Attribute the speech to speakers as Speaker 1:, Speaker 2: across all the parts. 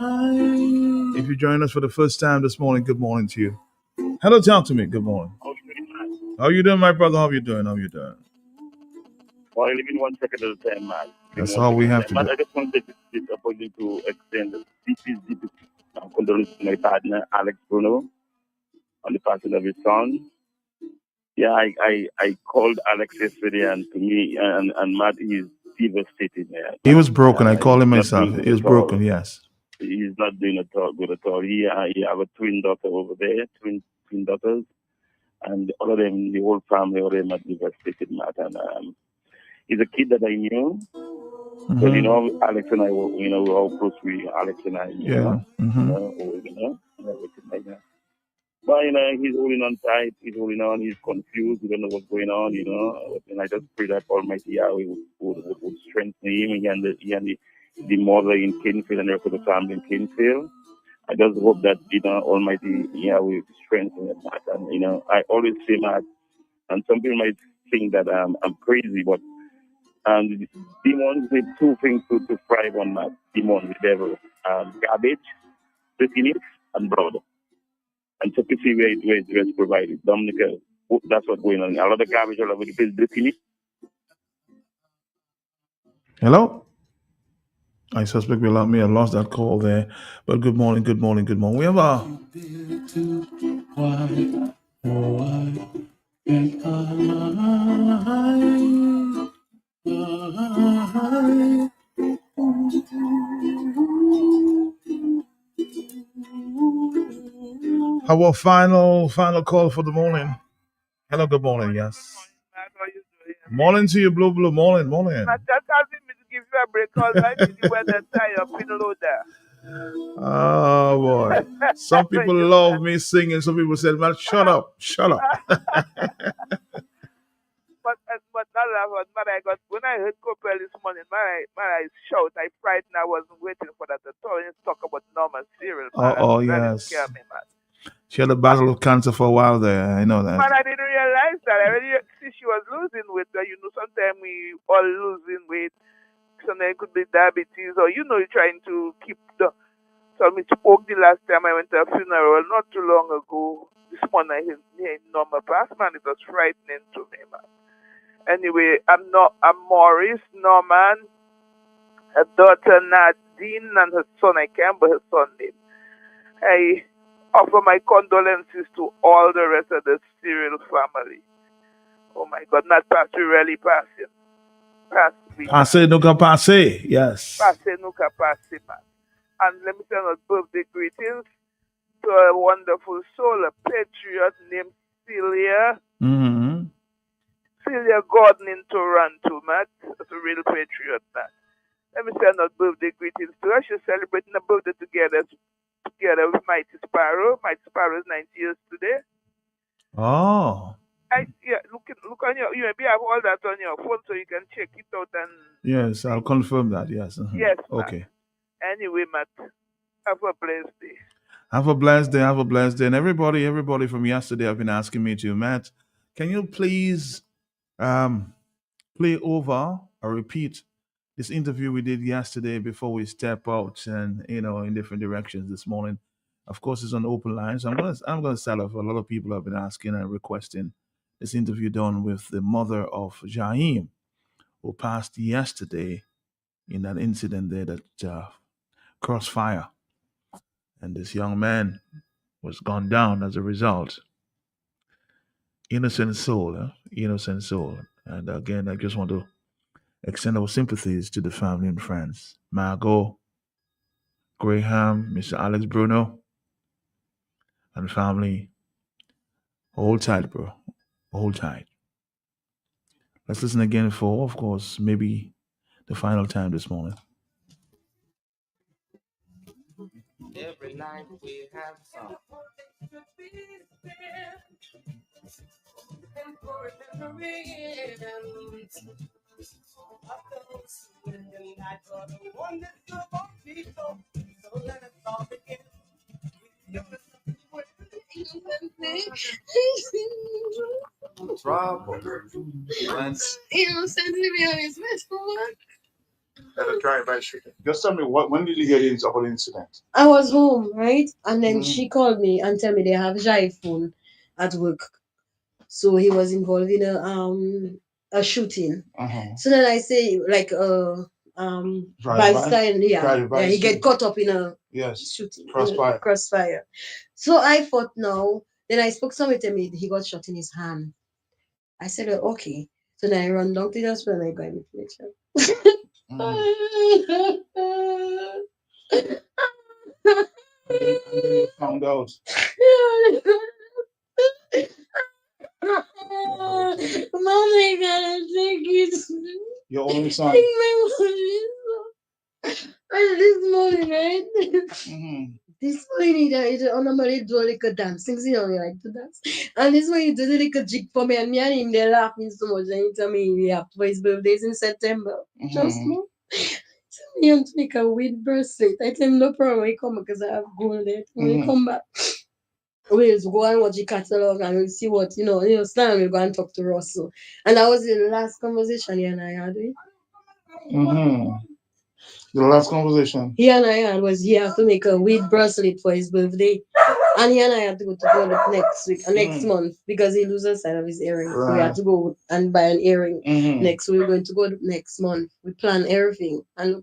Speaker 1: If you join us for the first time this morning, good morning to you. Hello, talk to me. Good morning. How you doing, my brother? How you doing? How you doing?
Speaker 2: Well, I live in 1 second at a time, man.
Speaker 1: That's all we have to
Speaker 2: But
Speaker 1: do.
Speaker 2: I just want to take this opportunity to extend the deepest condolences to my partner, Alex Bruno, on the passing of his son. Yeah, I called Alex yesterday, and to me, and Matt, he's devastated. Man.
Speaker 1: He was broken. I called him myself. He was broken,
Speaker 2: all.
Speaker 1: yes.
Speaker 2: He's not doing good at all. He have a twin daughter over there, twin daughters, and all of them, the whole family, all of them are devastated, Matt. And he's a kid that I knew.
Speaker 1: Mm-hmm.
Speaker 2: So, Alex and I were, how close Alex and I,
Speaker 1: Mm-hmm.
Speaker 2: and everything like that. But, he's holding on tight, he's holding on, he's confused, he don't know what's going on, and I just pray that Almighty Yahweh would strengthen him, he and the mother in Kinsfield and the rest of the family in Kinsfield. I just hope that, Almighty Yahweh will strengthen him, and, I always say, Matt, and some people might think that I'm crazy, but demons need two things to thrive on, Matt. Demons, the devil, garbage, dirtiness, and blood. And so to see where it's provided. Dominica, that's what's going on. A lot of garbage all over the place, dirtiness.
Speaker 1: Hello? I suspect we may have lost that call there. But good morning, good morning, good morning. We have a... Our final call for the morning. Hello, good morning, yes.
Speaker 3: How you doing?
Speaker 1: Morning to you, Blue, morning.
Speaker 3: Not just asking me to give you a break because I see the weather tie up in loader.
Speaker 1: Oh boy. Some people love me singing. Some people said, man, shut up.
Speaker 3: But not laugh, but I got when I heard Copel this morning, my eyes shout. I frightened. I wasn't waiting for that at all. Let's talk about normal cereal.
Speaker 1: Yes.
Speaker 3: Scare me, man.
Speaker 1: She had a battle of cancer for a while there. I know that.
Speaker 3: Man, I didn't realize that. I already see she was losing weight. Sometimes we all losing weight. Sometimes it could be diabetes, or you're trying to keep the. So I spoke the last time I went to a funeral not too long ago. This morning I heard normal pass, man. It was frightening to me, man. Anyway, I'm Maurice Norman, her daughter Nadine, and her son. I can't remember her son name. I offer my condolences to all the rest of the Cyril family. Oh my God, not Pastor really passing.
Speaker 1: Passe nuka passe, yes.
Speaker 3: Passe nuka passe, man. And let me send a birthday greetings to a wonderful soul, a patriot named Celia.
Speaker 1: Mm-hmm.
Speaker 3: Celia Gordon in Toronto, man. That's a real patriot, man. Let me send out birthday greetings to her. She's celebrating a birthday together with Mighty Sparrow. Mighty Sparrow is 90 years today.
Speaker 1: Oh.
Speaker 3: Look on you maybe have all that on your phone so you can check it out and.
Speaker 1: Yes, I'll confirm that. Yes. Uh-huh.
Speaker 3: Yes.
Speaker 1: Okay.
Speaker 3: Matt. Anyway, Matt, have a blessed day.
Speaker 1: Have a blessed day. And everybody from yesterday have been asking me to, Matt, can you please play over or repeat this interview we did yesterday before we step out and in different directions this morning. Of course, it's on open line, so I'm gonna start off. A lot of people have been asking and requesting this interview done with the mother of Jaim, who passed yesterday in that incident there that crossfire, and this young man was gone down as a result. Innocent soul. And again, I just want to extend our sympathies to the family and friends. Margot, Graham, Mr. Alex Bruno, and family. Hold tight, bro. Hold tight. Let's listen again for, of course, maybe the final time this morning.
Speaker 4: Every night we have some. Trouble.
Speaker 5: You send me on his best for what?
Speaker 4: Have a drive-by shooting.
Speaker 1: Just tell me when did you hear about the incident?
Speaker 5: I was home, right? And then she called me and tell me they have Jai phone at work. So he was involved in a shooting. So then I say like Valstein, yeah, he get caught up in a shooting, crossfire. So I thought now. Then I spoke to somebody tell me he got shot in his hand. I said, okay. So then I run down to the hospital and I got information.
Speaker 1: And then you found out.
Speaker 5: Mommy gotta take it.
Speaker 1: Your only son.
Speaker 5: This morning, right? This morning he did normally do like a dance. Things he only like to dance. And this morning he did like a jig for me and him they laughing so much and he told me he have for his birthdays in September. Just know. So he want to make a weed bracelet. I tell him no problem when he come because I have gold there. When he come back. We'll go and watch the catalog and we'll see what, Stan will go and talk to Russell. And that was the last conversation he and I had with.
Speaker 1: The last conversation
Speaker 5: he and I had was he had to make a weed bracelet for his birthday. And he and I had to go to Guadeloupe next month because he loses side of his earring. Right. So we had to go and buy an earring next. So we're going to go next month. We plan everything. And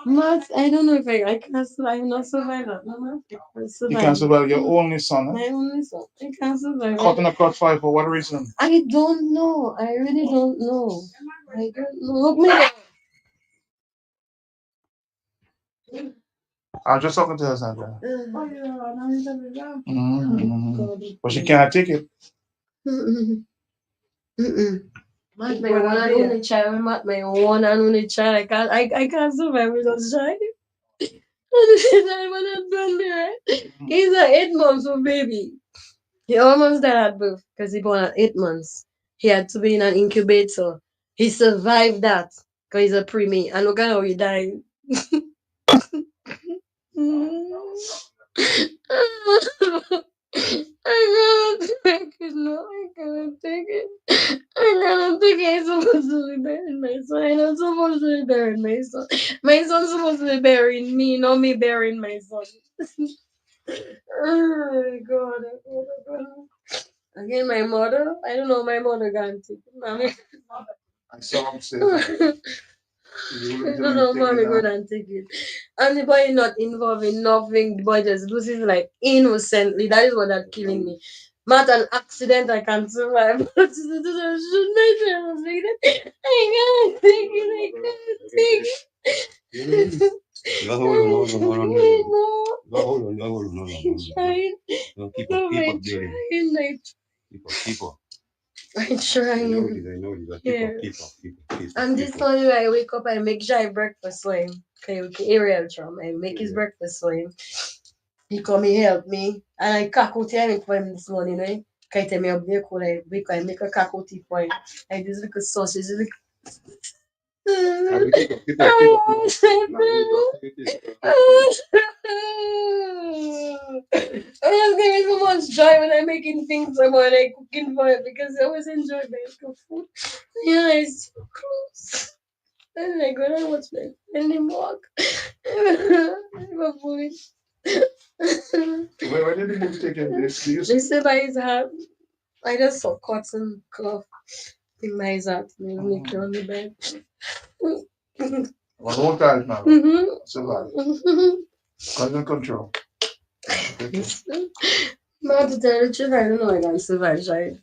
Speaker 5: Matt, I don't know if I can't survive. I'm not survivor. No,
Speaker 1: you can't survive your only son.
Speaker 5: My only son. I can't survive.
Speaker 1: Caught in a crossfire for what reason?
Speaker 5: I don't know. I really don't know. I don't know. Look me.
Speaker 1: I was just talking to her, Sandra. But she can't take it.
Speaker 5: My one and only child. My one and only child. I can't survive without child. He's a 8 months old baby. He almost died at birth because he born at 8 months. He had to be in an incubator. He survived that because he's a preemie. And look at how he died. I can't take it. No, I can't take it. I can't take it. I'm supposed to be burying my son. I'm not supposed to be burying my son. My son's supposed to be burying me, not me burying my son. Oh my God. Again, my mother. I don't know. My mother can't take it. Mommy.
Speaker 1: I saw him say that.
Speaker 5: I don't know, mommy go and take it. And the boy not involved in nothing. The boy just loses like innocently. That is what that's killing me. Not an accident I can survive. I can't take it. No. Keep up. I'm trying. And this morning I wake up, I make Jai breakfast for him. Okay, Ariel drum. I make his breakfast for him. He come, he help me. And I kakoti I make for him this morning, right? Can you tell me up there cool I make a kakoti for him. Like this little sausage, Keep up. I was getting so much joy when I'm making things or when I'm cooking for it because I always enjoy making food. Yeah, it's so close. And I go and watch my friend him walk.
Speaker 1: Where did the movie take place?
Speaker 5: They said by his heart. I just saw cotton cloth in my heart. They make it on the bed.
Speaker 1: One whole time now. Survive. Under control.
Speaker 5: Not to tell the truth, I don't know I can survive, right?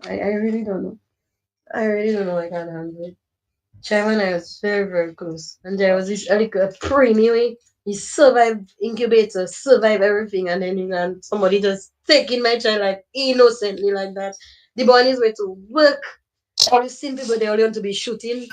Speaker 5: I really don't know. I really don't know I can handle it. Try when I was very, very close. And there was this like a premium. He survived incubator, survived everything, and then somebody just taking my child like innocently like that. The boy on his way to work. All the same people they only want to be shooting.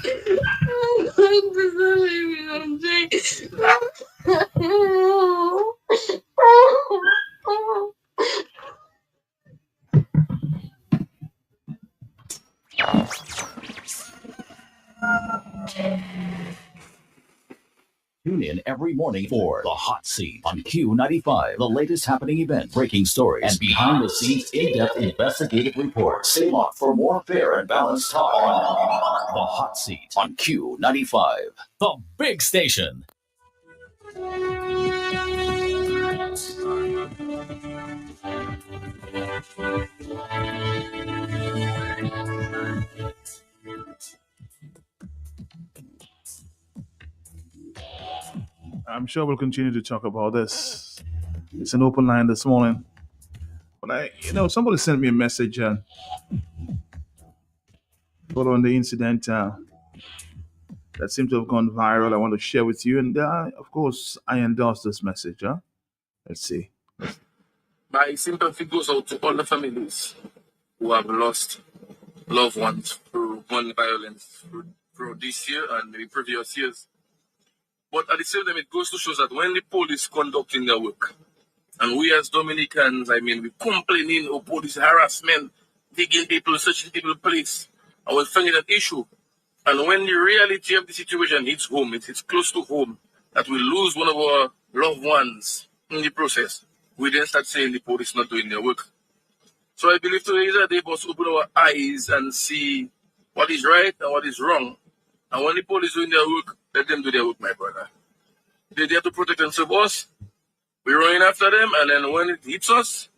Speaker 6: Tune in every morning for The Hot Seat on Q95, the latest happening event, breaking stories, and behind-the-scenes in-depth investigative reports. Stay locked for more fair and balanced talk on The Hot Seat on Q95, the big station.
Speaker 1: I'm sure we'll continue to talk about this. It's an open line this morning. But somebody sent me a message following the incident that seemed to have gone viral. I want to share with you, and of course, I endorse this message. Let's see.
Speaker 7: My sympathy goes out to all the families who have lost loved ones through gun violence through this year and the previous years. But at the same time, it goes to show that when the police conducting their work, and we as Dominicans, we complaining of police harassment, digging people, searching people's place, and we're finding an issue. And when the reality of the situation hits home, it's close to home, that we lose one of our loved ones in the process, we then start saying the police not doing their work. So I believe today is a day for us to open our eyes and see what is right and what is wrong. And when the police doing their work, let them do their work, my brother. They're there to protect and serve us. We're running after them, and then when it hits us,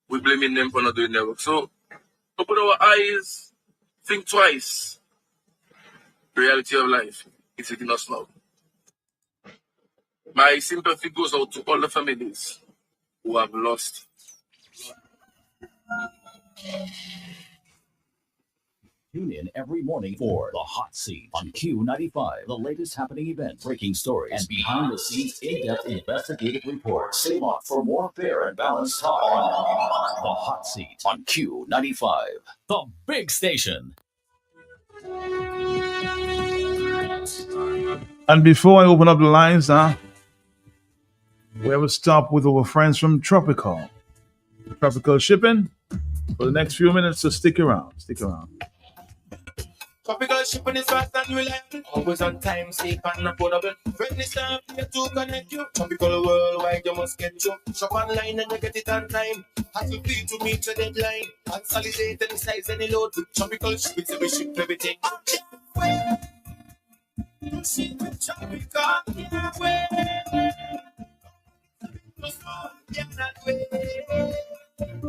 Speaker 7: we're blaming them for not doing their work. So open our eyes, think twice. The reality of life is hitting us now. My sympathy goes out to all the families who have lost.
Speaker 6: Tune in every morning for The Hot Seat on Q95, the latest happening event, breaking stories, and behind-the-scenes in-depth investigative reports. Stay locked for more fair and balanced talk on The Hot Seat on Q95, the big station.
Speaker 1: And before I open up the lines, we have a stop with our friends from Tropical Shipping for the next few minutes. So stick around.
Speaker 4: Tropical shipping is fast and reliable. Always on time, safe and affordable. Friendly staff here to connect you. Tropical worldwide, you must get you. Shop online and you get it on time. Hassle free to meet your deadline. Consolidate any size, any load. With Tropical shipping, so we ship everything. Ship with Tropical, yeah, way.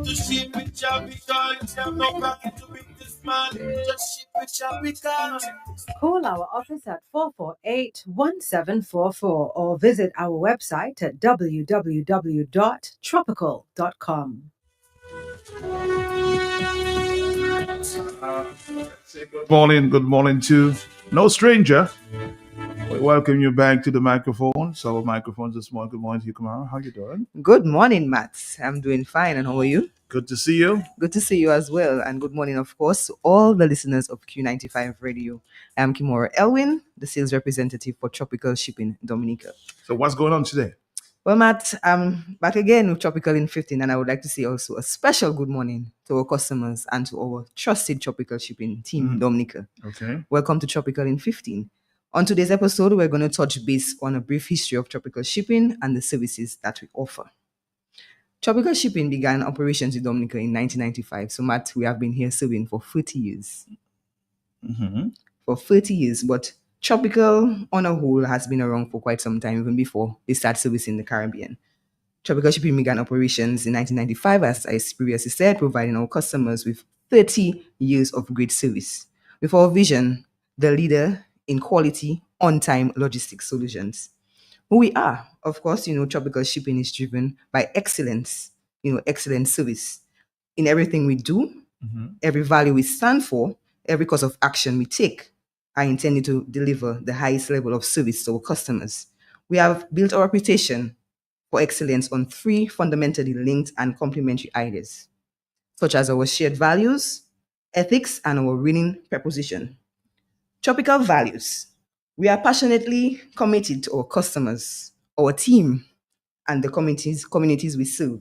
Speaker 4: To ship with Tropical, you have no pocket to bring this man. Just ship with Tropical.
Speaker 8: Call our office at 448-1744 or visit our website at www.tropical.com.
Speaker 1: Good morning to no stranger. We welcome you back to the microphone. So microphones this morning. Good morning to you, Kamara. How you doing?
Speaker 9: Good morning, Matt. I'm doing fine, and how are you?
Speaker 1: Good to see you.
Speaker 9: Good to see you as well, and good morning, of course, to all the listeners of Q95 Radio. I'm Kimora Elwin, the sales representative for Tropical Shipping Dominica.
Speaker 1: So what's going on today?
Speaker 9: Well, Matt, I'm back again with Tropical in 15, and I would like to say also a special good morning to our customers and to our trusted Tropical Shipping team, Dominica.
Speaker 1: Okay.
Speaker 9: Welcome to Tropical in 15. On today's episode, we're going to touch base on a brief history of tropical shipping and the services that we offer. Tropical shipping began operations in Dominica in 1995. So, Matt, we have been here serving for 30 years.
Speaker 1: Mm-hmm.
Speaker 9: For 30 years, but Tropical on a whole has been around for quite some time, even before they started servicing the Caribbean. Tropical shipping began operations in 1995, as I previously said, providing our customers with 30 years of great service. With our vision, the leader in quality, on-time logistics solutions. Who we are, of course, Tropical shipping is driven by excellence, excellent service in everything we do, every value we stand for, every course of action we take are intended to deliver the highest level of service to our customers. We have built our reputation for excellence on 3 fundamentally linked and complementary ideas, such as our shared values, ethics, and our winning proposition. Tropical values. We are passionately committed to our customers, our team, and the communities we serve.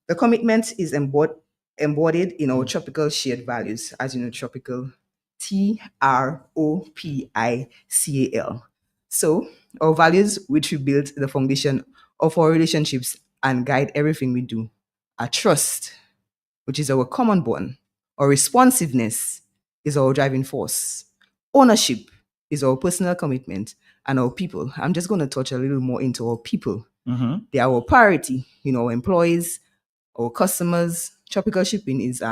Speaker 9: The commitment is embodied in our Tropical shared values, as you know, Tropical, TROPICAL. So, our values, which we build the foundation of our relationships and guide everything we do, are trust, which is our common bond. Our responsiveness is our driving force. Ownership is our personal commitment and our people. I'm just going to touch a little more into our people. They are our priority, our employees, our customers. Tropical shipping is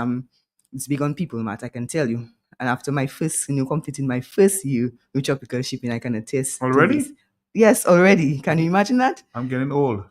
Speaker 9: it's big on people, Matt, I can tell you. And after my first, completing my first year with tropical shipping, I can attest to this.
Speaker 1: Already?
Speaker 9: Yes, already. Can you imagine that?
Speaker 1: I'm getting old.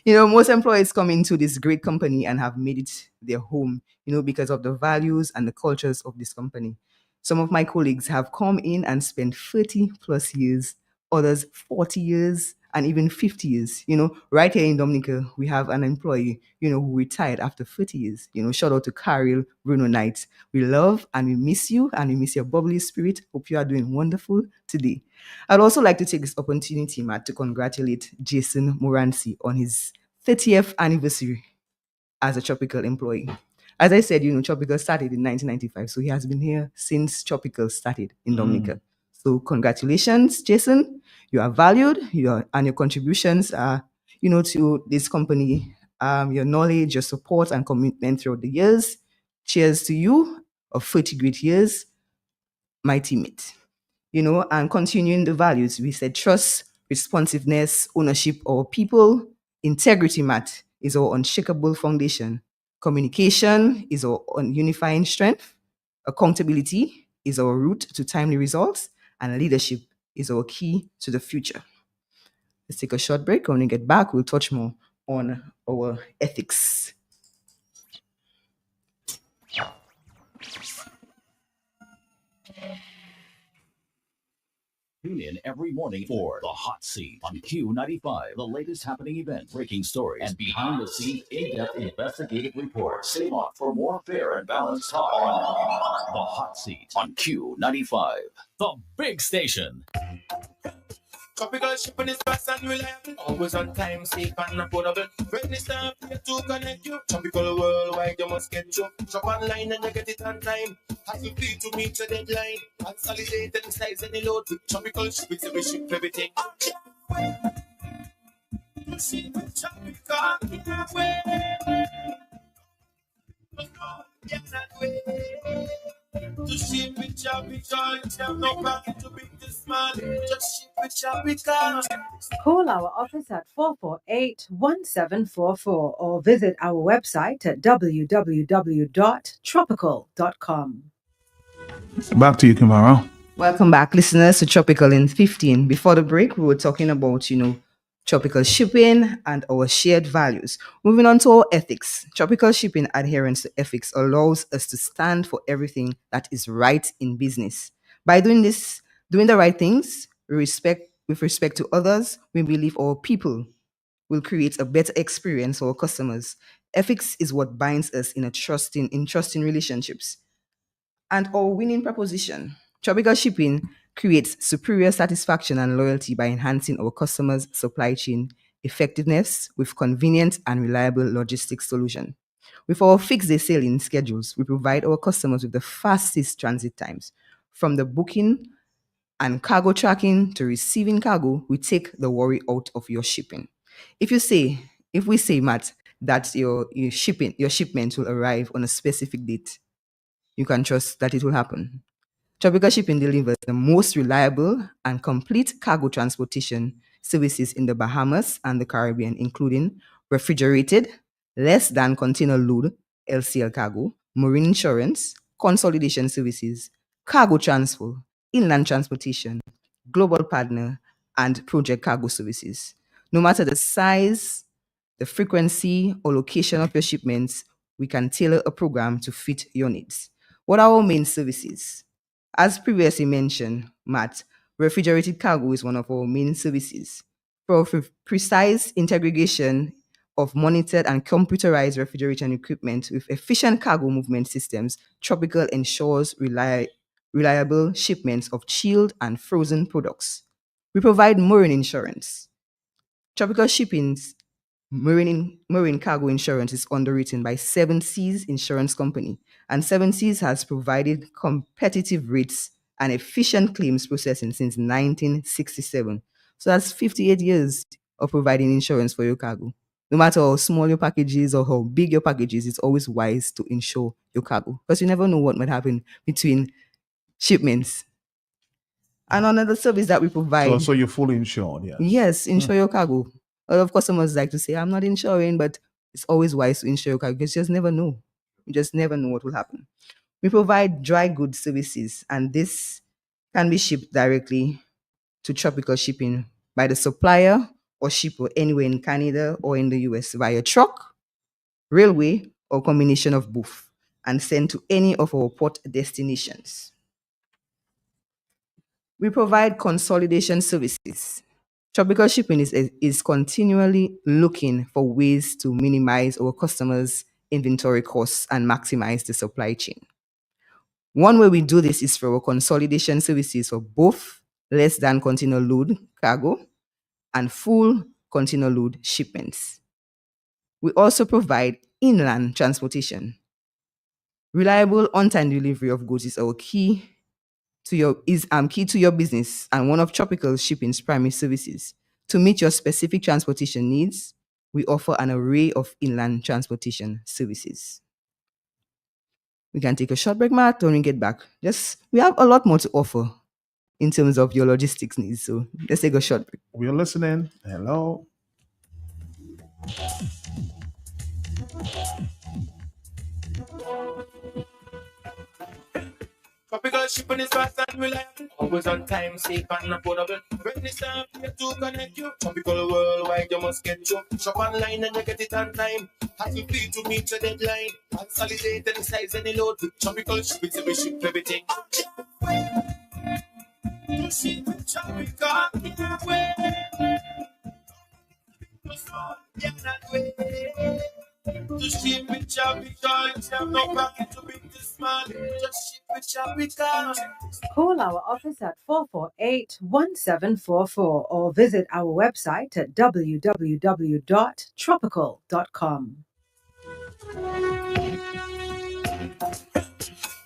Speaker 9: Most employees come into this great company and have made it their home, because of the values and the cultures of this company. Some of my colleagues have come in and spent 30 plus years, others 40 years, and even 50 years. Right here in Dominica, we have an employee, who retired after 30 years. Shout out to Carol Bruno Knight. We love and we miss you and we miss your bubbly spirit. Hope you are doing wonderful today. I'd also like to take this opportunity, Matt, to congratulate Jason Moranci on his 30th anniversary as a Tropical employee. As I said, Tropical started in 1995, so he has been here since Tropical started in Dominica. So congratulations, Jason. You are valued, and your contributions are, to this company, your knowledge, your support, and commitment throughout the years. Cheers to you of 30 great years, my teammate. And continuing the values. We said trust, responsiveness, ownership of our people, integrity, Matt, is our unshakable foundation. Communication is our unifying strength. Accountability is our route to timely results. And leadership is our key to the future. Let's take a short break. When we get back, we'll touch more on our ethics.
Speaker 6: Tune in every morning for The Hot Seat on Q95, the latest happening event, breaking stories, and behind the scenes in-depth investigative reports. Stay on for more fair and balanced talk on The Hot Seat on Q95, the big station.
Speaker 4: Tropical shipping is fast and reliable. Always on time, safe and affordable. When it's time here to connect you. Tropical worldwide, you must get you. Shop online and you get it on time. Hassle free to meet your deadline. Consolidate and size any load. With tropical shipping, so we ship everything. You see the tropical way. To ship with tropical, it's no problem to beat this man. Just ship with tropical.
Speaker 8: Call our office at 448-1744 or visit our website at www.tropical.com.
Speaker 1: Back to you, Kimara.
Speaker 9: Welcome back, listeners, to Tropical in 15. Before the break, we were talking about, tropical shipping and our shared values. Moving on to our ethics. Tropical shipping adherence to ethics allows us to stand for everything that is right in business. By doing the right things, with respect to others, we believe our people will create a better experience for our customers. Ethics is what binds us in trusting relationships. And our winning proposition. Tropical shipping creates superior satisfaction and loyalty by enhancing our customers' supply chain effectiveness with convenient and reliable logistics solution. With our fixed day sailing schedules, we provide our customers with the fastest transit times. From the booking and cargo tracking to receiving cargo, we take the worry out of your shipping. If we say, Matt, that your shipment will arrive on a specific date, you can trust that it will happen. Tropical Shipping delivers the most reliable and complete cargo transportation services in the Bahamas and the Caribbean, including refrigerated, less than container load LCL cargo, marine insurance, consolidation services, cargo transfer, inland transportation, global partner, and project cargo services. No matter the size, the frequency, or location of your shipments, we can tailor a program to fit your needs. What are our main services? As previously mentioned, Matt, refrigerated cargo is one of our main services. For precise integration of monitored and computerized refrigeration equipment with efficient cargo movement systems, Tropical ensures reliable shipments of chilled and frozen products. We provide marine insurance. Tropical Shipping's marine cargo insurance is underwritten by Seven Seas Insurance Company, and Seven Seas has provided competitive rates and efficient claims processing since 1967. So that's 58 years of providing insurance for your cargo. No matter how small your package is or how big your package is, it's always wise to insure your cargo because you never know what might happen between shipments. And another service that we provide.
Speaker 1: So you're fully insured, yes.
Speaker 9: Yes, insure your cargo. A lot of customers like to say, I'm not insuring, but it's always wise to insure your cargo because you just never know. You just never know what will happen. We provide dry goods services, and this can be shipped directly to tropical shipping by the supplier or shipper anywhere in Canada or in the US via truck, railway, or combination of both, and sent to any of our port destinations. We provide consolidation services. Tropical shipping is continually looking for ways to minimize our customers' inventory costs and maximize the supply chain. One way we do this is through our consolidation services for both less than container load cargo and full container load shipments. We also provide inland transportation. Reliable on-time delivery of goods is our key to your business and one of Tropical Shipping's primary services. To meet your specific transportation needs, we offer an array of inland transportation services. We can take a short break, Matt, when we get back. We have a lot more to offer in terms of your logistics needs. So let's take a short break.
Speaker 1: We're listening. Hello.
Speaker 4: Tropical shipping is fast and reliable. Always on time, safe and affordable. When it's time here to connect you. Tropical worldwide, you must get you. Shop online and you get it on time. Have you free to meet your deadline. Consolidate any size, any load. Tropical shipping, so we ship everything. You see the tropical in a way. To ship with tropical, it's have no pocket to bring this man. Just ship with tropical.
Speaker 8: Call our office at 448-1744 or visit our website at www.tropical.com.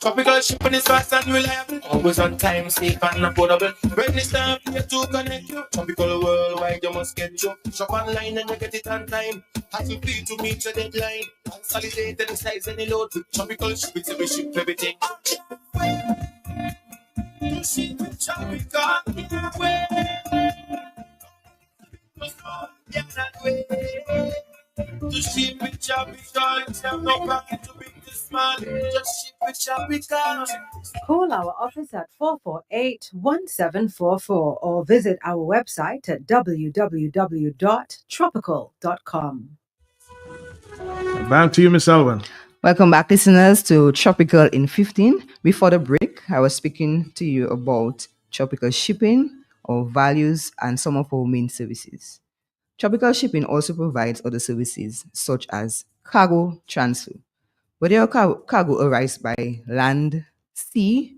Speaker 4: Tropical shipping is fast and reliable. Always on time, safe and affordable. When it's time here to connect you. Tropical worldwide, you must get you. Shop online and you get it on time. Have you free to meet your deadline. Consolidate any size, any load. Tropical shipping, so we ship everything. You see the tropical in a way. To ship with tropical, it's have no pocket to bring this man. Just ship with tropical.
Speaker 8: Call our office at 448-1744 or visit our website at www.tropical.com.
Speaker 1: Back to you, Miss Elvin.
Speaker 9: Welcome back, listeners, to Tropical in 15. Before the break, I was speaking to you about tropical shipping, our values, and some of our main services. Tropical shipping also provides other services such as cargo transfer. Whether your cargo arrives by land, sea,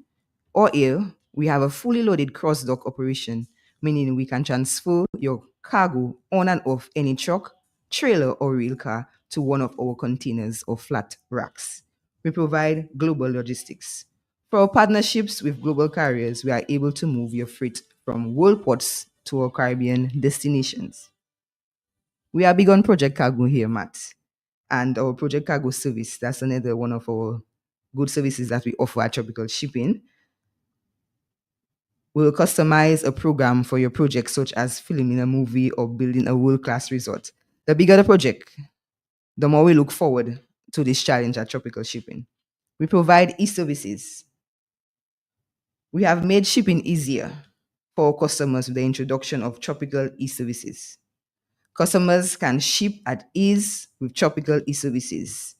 Speaker 9: or air, we have a fully loaded cross-dock operation, meaning we can transfer your cargo on and off any truck, trailer, or rail car to one of our containers or flat racks. We provide global logistics. For our partnerships with global carriers, we are able to move your freight from world ports to our Caribbean destinations. We are big on Project Cargo here, Matt. And our Project Cargo service, that's another one of our good services that we offer at Tropical Shipping. We'll customize a program for your project, such as filming a movie or building a world-class resort. The bigger the project, the more we look forward to this challenge at Tropical Shipping. We provide e-services. We have made shipping easier for our customers with the introduction of Tropical e-services. Customers can ship at ease with Tropical e-services.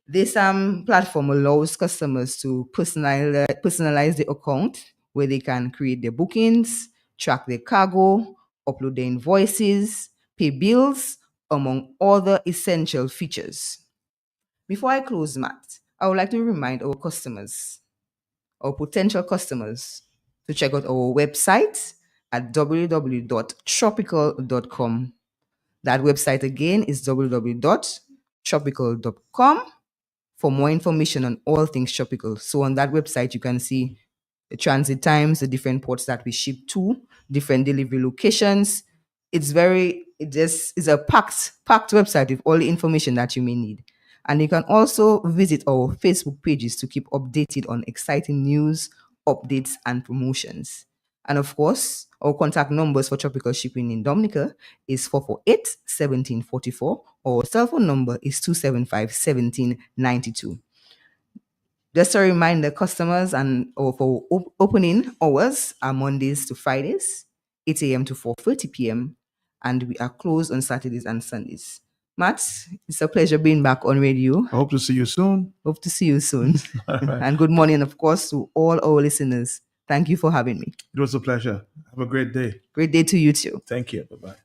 Speaker 9: This platform allows customers to personalize the account where they can create their bookings, track their cargo, upload their invoices, pay bills, among other essential features. Before I close, Matt, I would like to remind our customers, our potential customers, to check out our website at www.tropical.com. That website again is www.tropical.com for more information on all things tropical. So on that website, you can see the transit times, the different ports that we ship to, different delivery locations. It's a packed website with all the information that you may need. And you can also visit our Facebook pages to keep updated on exciting news, updates, and promotions. And of course, our contact numbers for tropical shipping in Dominica is 448-1744. Our cell phone number is 275-1792. Just a reminder, customers and for opening hours are Mondays to Fridays, 8 a.m. to 4:30 p.m., and we are closed on Saturdays and Sundays. Matt, it's a pleasure being back on radio.
Speaker 1: I hope to see you soon.
Speaker 9: Hope to see you soon.
Speaker 1: All right.
Speaker 9: And good morning, of course, to all our listeners. Thank you for having me.
Speaker 1: It was a pleasure. Have a great day.
Speaker 9: Great day to you too.
Speaker 1: Thank you. Bye-bye.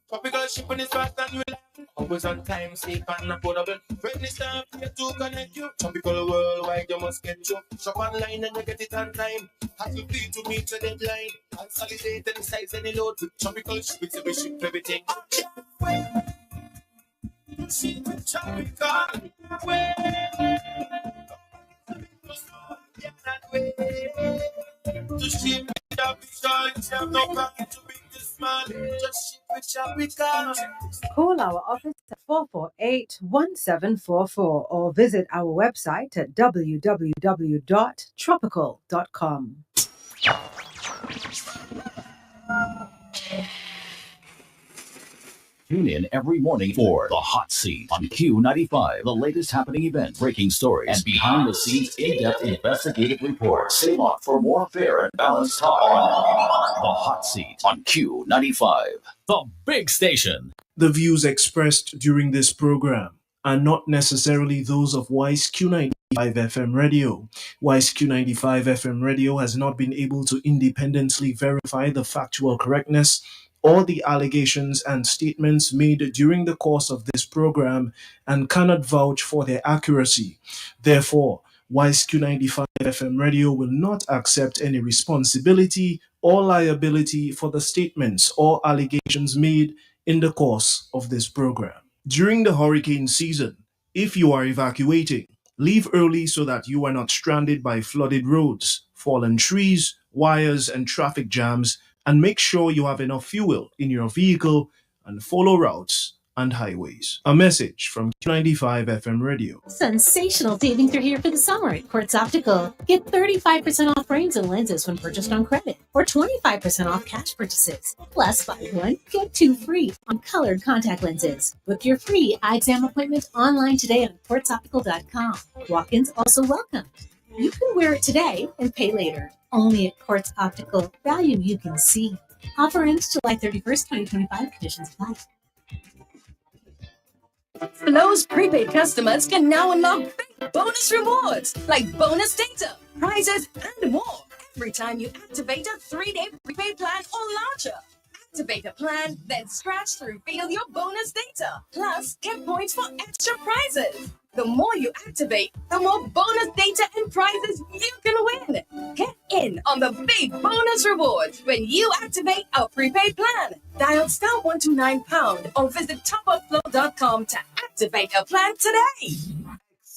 Speaker 7: Tropical shipping is fast and reliable. Always on time, safe and affordable. Friendly staff here to connect you. Tropical worldwide, you must get you. Shop online and you get it on time. Hassle free to meet your deadline. Consolidate any size, any load. With tropical shipping, so we ship everything. I can't wait to see with tropical. Wait. To ship with tropical. Have no pocket to bring this man. Just ship with tropical.
Speaker 8: Call our office at 448-1744 or visit our website at www.tropical.com.
Speaker 6: Tune in every morning for The Hot Seat on Q95, the latest happening event, breaking stories, and behind-the-scenes in-depth investigative reports. Stay locked for more fair and balanced talk on The Hot Seat on Q95, the big station.
Speaker 10: The views expressed during this program are not necessarily those of Wise Q95 FM Radio. Wise Q95 FM Radio has not been able to independently verify the factual correctness or the allegations and statements made during the course of this program and cannot vouch for their accuracy. Therefore, Wise Q95 FM Radio will not accept any responsibility or liability for the statements or allegations made in the course of this program. During the hurricane season, if you are evacuating, leave early so that you are not stranded by flooded roads, fallen trees, wires, and traffic jams, and make sure you have enough fuel in your vehicle and follow routes and highways. A message from Q95 FM Radio.
Speaker 11: Sensational savings are here for the summer at Quartz Optical. Get 35% off frames and lenses when purchased on credit, or 25% off cash purchases. Plus, buy one, get two free on colored contact lenses. Book your free eye exam appointment online today on quartzoptical.com. Walk-ins also welcome. You can wear it today and pay later. Only at Quartz Optical. Value you can see. Offer ends July 31st, 2025. Conditions apply.
Speaker 12: Flow's prepaid customers can now unlock big bonus rewards like bonus data, prizes, and more every time you activate a 3-day prepaid plan or larger. Activate a plan, then scratch to reveal your bonus data. Plus, get points for extra prizes. The more you activate, the more bonus data and prizes you can win. Get in on the big bonus rewards when you activate a prepaid plan. Dial *129# or visit topupflow.com to activate a plan today.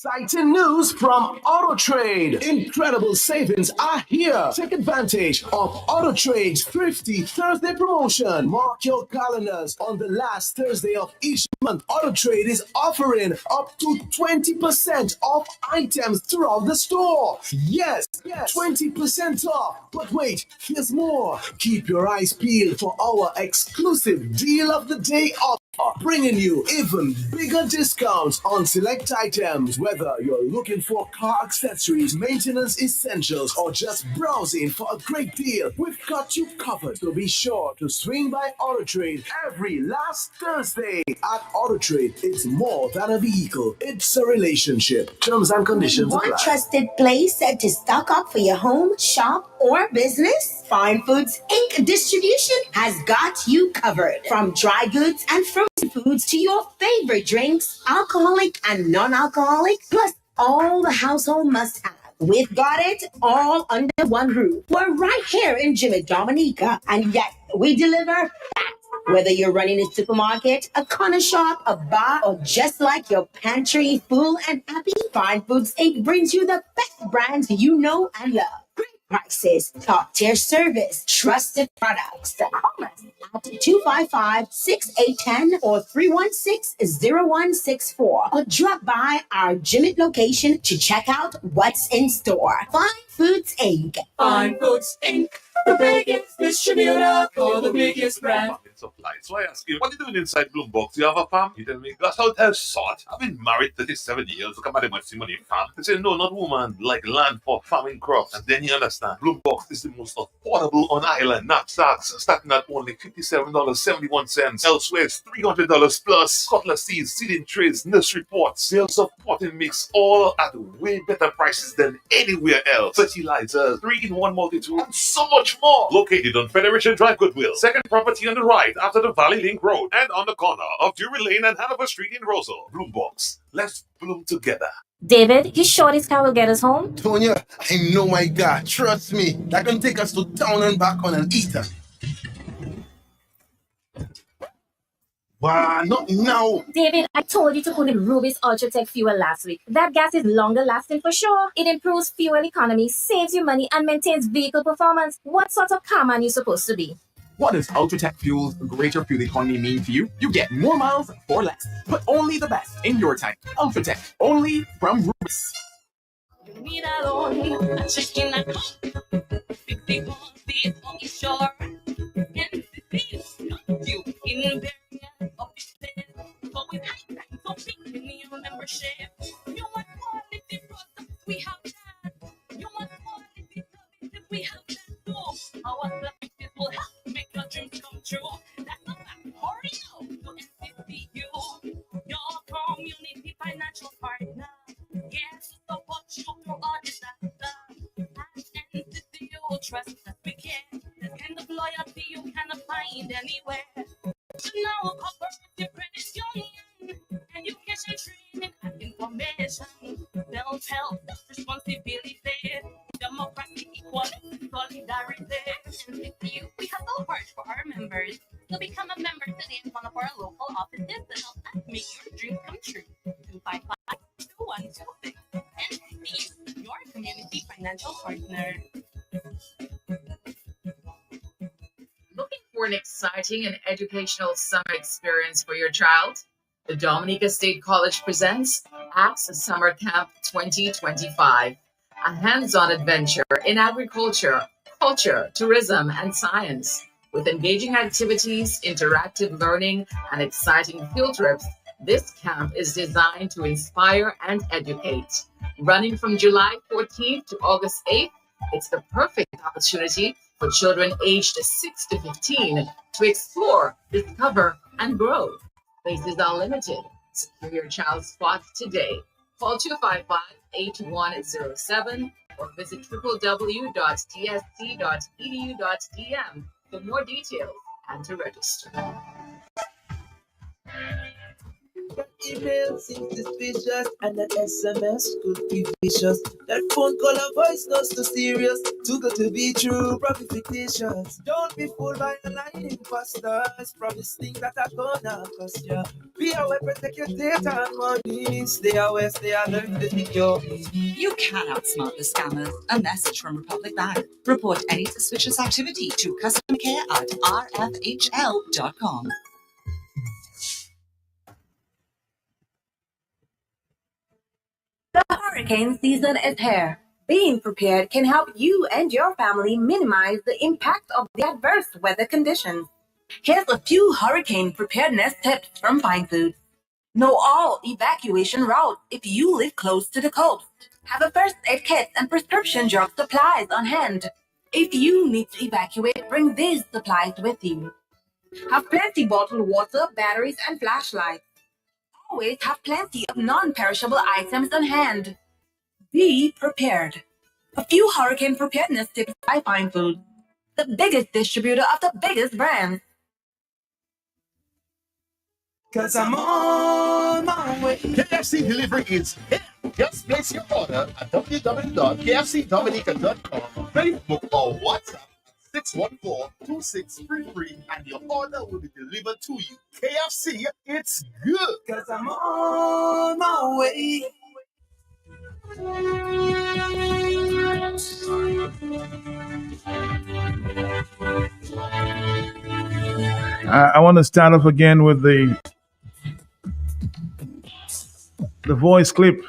Speaker 13: Exciting news from AutoTrade. Incredible savings are here. Take advantage of AutoTrade's Thrifty Thursday promotion. Mark your calendars. On the last Thursday of each month, AutoTrade is offering up to 20% off items throughout the store. Yes, 20% off. But wait, there's more. Keep your eyes peeled for our exclusive Deal of the Day offer, bringing you even bigger discounts on select items. Whether you're looking for car accessories, maintenance essentials, or just browsing for a great deal, we've got you covered. So be sure to swing by AutoTrade every last Thursday. At AutoTrade, it's more than a vehicle, it's a relationship. Terms and conditions apply.
Speaker 14: One trusted place to stock up for your home, shop, or business? Fine Foods Inc. Distribution has got you covered. From dry goods and frozen foods to your favorite drinks, alcoholic and non-alcoholic, plus all the household must-have. We've got it all under one roof. We're right here in Jimmy Dominica, and yet we deliver fast. Whether you're running a supermarket, a corner shop, a bar, or just like your pantry full and happy, Fine Foods Inc. brings you the best brands you know and love. Great prices, top tier service, trusted products. Call us at 255-6810 or 316-0164 or drop by our Jimmet location to check out what's in store. Fine Foods Inc.
Speaker 15: Fine Foods Inc. The biggest distributor for the biggest brand.
Speaker 16: Supply. So I ask you, what are you doing inside Bloombox? You have a farm? You tell me, that's how tell sort. I've been married 37 years. Look at my money farm. They say, no, not woman, like land for farming crops. And then you understand, Bloombox is the most affordable on island. Knapsacks starting at only $57.71. Elsewhere, it's $300 plus. Cutlass seeds, seeding trays, nursery pots, sales of potting mix, all at way better prices than anywhere else. Fertilizers, 3-in-1 multi-tool, and so much more. Located on Federation Drive, Goodwill. Second property on the right after the Valley Link Road and on the corner of Drury Lane and Hanover Street in Rosal. Bloombox. Let's bloom together.
Speaker 11: David, you sure this car will get us home?
Speaker 17: Tonya, I know my God. Trust me. That can take us to town and back on an eater. Wow, not now.
Speaker 11: David, I told you to put in Ruby's Ultratech fuel last week. That gas is longer lasting for sure. It improves fuel economy, saves you money, and maintains vehicle performance. What sort of car man you supposed to be?
Speaker 18: What does Ultratech Fuel's greater fuel economy mean to you? You get more miles for less, but only the best in your tank. Ultratech, only from Rubis.
Speaker 15: A chicken at home. 51 feet on the shore. And you in there of the stand. But with high time, so big in your membership. You want quality products, we have that. You want quality services, we have that too. Our services will help make your dreams come true. That's a fact. Hurry up to NCCU, your community financial partner. Yes, support you through all disaster. At NCCU, trust us, we care. This kind of loyalty you cannot find anywhere. Now cooperative credit union, education, training, and information. Self-help, responsibility, democracy, equality, solidarity. NCCU, we have no heart for our members. So become a member today in one of our local offices to help us make your dreams come true. 255-2126. NCCU, your community financial partner.
Speaker 19: Looking for an exciting and educational summer experience for your child? The Dominica State College presents ACTS Summer Camp 2025, a hands-on adventure in agriculture, culture, tourism, and science. With engaging activities, interactive learning, and exciting field trips, this camp is designed to inspire and educate. Running from July 14th to August 8th, it's the perfect opportunity for children aged 6 to 15 to explore, discover, and grow. Spaces are limited. Secure your child's spot today. Call 255-8107 or visit www.tsc.edu.dm for more details and to register.
Speaker 20: That email seems suspicious and that SMS could be vicious. That phone call or voice notes too serious. Too good to be true, probably fictitious. Don't be fooled by online imposters. Promise things that are gonna cost you. Be aware, protect your data and money. Stay aware, stay alert,
Speaker 21: You can outsmart the scammers. A message from Republic Bank. Report any suspicious activity to customer care at rfhl.com.
Speaker 22: The hurricane season is here. Being prepared can help you and your family minimize the impact of the adverse weather conditions. Here's a few hurricane preparedness tips from Fine Foods. Know all evacuation routes if you live close to the coast. Have a first aid kit and prescription drug supplies on hand. If you need to evacuate, bring these supplies with you. Have plenty bottled water, batteries, and flashlights. Always have plenty of non-perishable items on hand. Be prepared. A few hurricane preparedness tips by Fine Foods, the biggest distributor of the biggest brands.
Speaker 13: Cause I'm on my way. KFC delivery is here. Just place your order at www.kfcdominica.com, Facebook or WhatsApp at 614-2633 and your order will be delivered to you. KFC, it's good.
Speaker 20: Cause I'm on my way.
Speaker 1: I want to start off again with the voice clip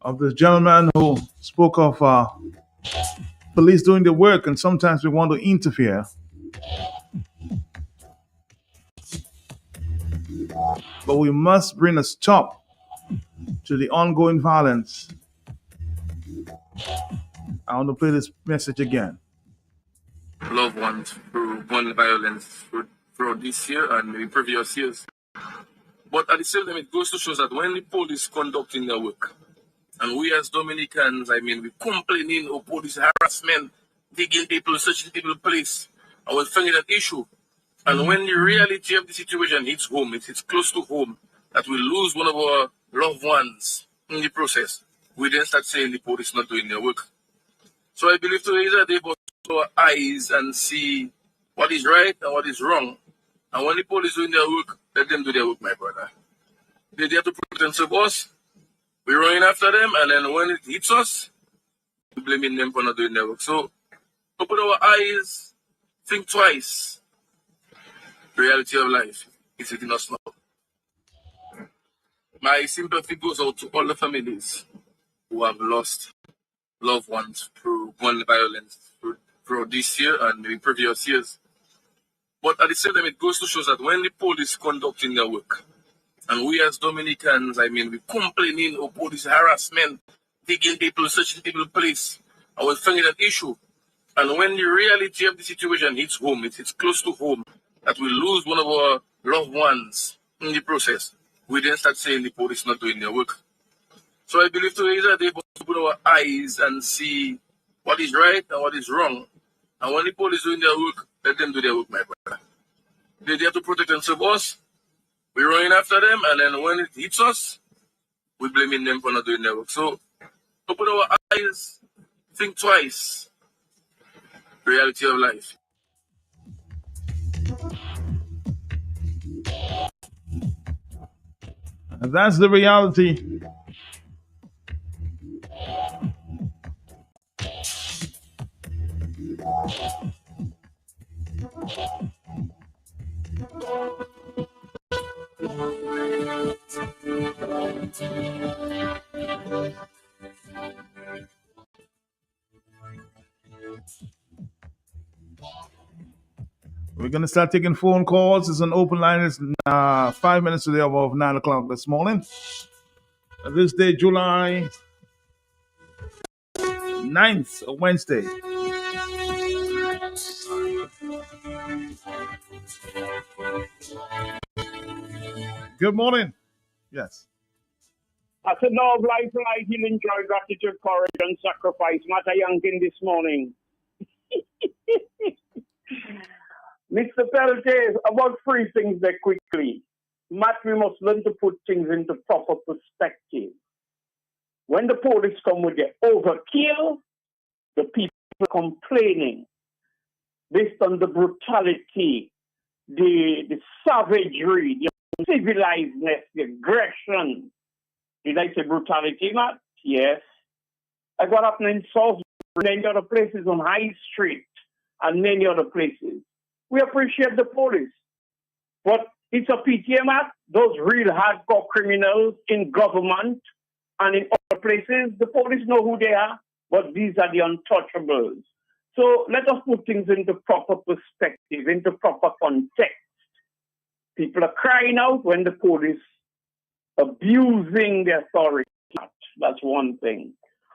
Speaker 1: of this gentleman who spoke of police doing the work, and sometimes we want to interfere. But we must bring a stop to the ongoing violence. I want to play this message again.
Speaker 7: Loved ones through gun violence throughout this year and maybe previous years. But at the same time, it goes to show that when the police conducting their work, and we as Dominicans, we complaining of police harassment, digging people, searching people place, and we're finding that issue. And when the reality of the situation hits home, it hits close to home, that we lose one of our loved ones in the process, we then start saying the police not doing their work. So I believe today is a day for our eyes and see what is right and what is wrong. And when the police doing their work, let them do their work, my brother. They're there to protect and serve us. We're running after them, and then when it hits us, we're blaming them for not doing their work. So open our eyes, think twice. The reality of life is hitting us now. My sympathy goes out to all the families who have lost loved ones through gun violence throughout this year and maybe previous years. But at the same time, it goes to show that when the police conducting their work, and we as Dominicans, we complaining of police harassment, digging people, searching people place, and we're finding that issue. And when the reality of the situation hits home, it hits close to home, that we lose one of our loved ones in the process, we then start saying the police not doing their work. So I believe today is a day for us to put our eyes and see what is right and what is wrong. And when the police doing their work, let them do their work, my brother. They're there to protect and serve us. We're running after them, and then when it hits us, we're blaming them for not doing their work. So open our eyes, think twice. The reality of life.
Speaker 1: And that's the reality. We're going to start taking phone calls. It's an open line. It's 5 minutes to the hour of 9 o'clock this morning. This day, July 9th, a Wednesday. Good morning. Yes.
Speaker 2: I said, love, life, light, healing, joy, gratitude, courage, and sacrifice. Matter Yankin this morning. Mr. Pelte, about three things there quickly. Matt, we must learn to put things into proper perspective. When the police come with their overkill, the people are complaining based on the brutality, the savagery, the uncivilizedness, the aggression. Did I say brutality, Matt? Yes. I got up in South, many other places on High Street, and many other places. We appreciate the police. But it's a PTA, Matt. Those real hardcore criminals in government and in other places, the police know who they are, but these are the untouchables. So let us put things into proper perspective, into proper context. People are crying out when the police abusing the authority. That's one thing.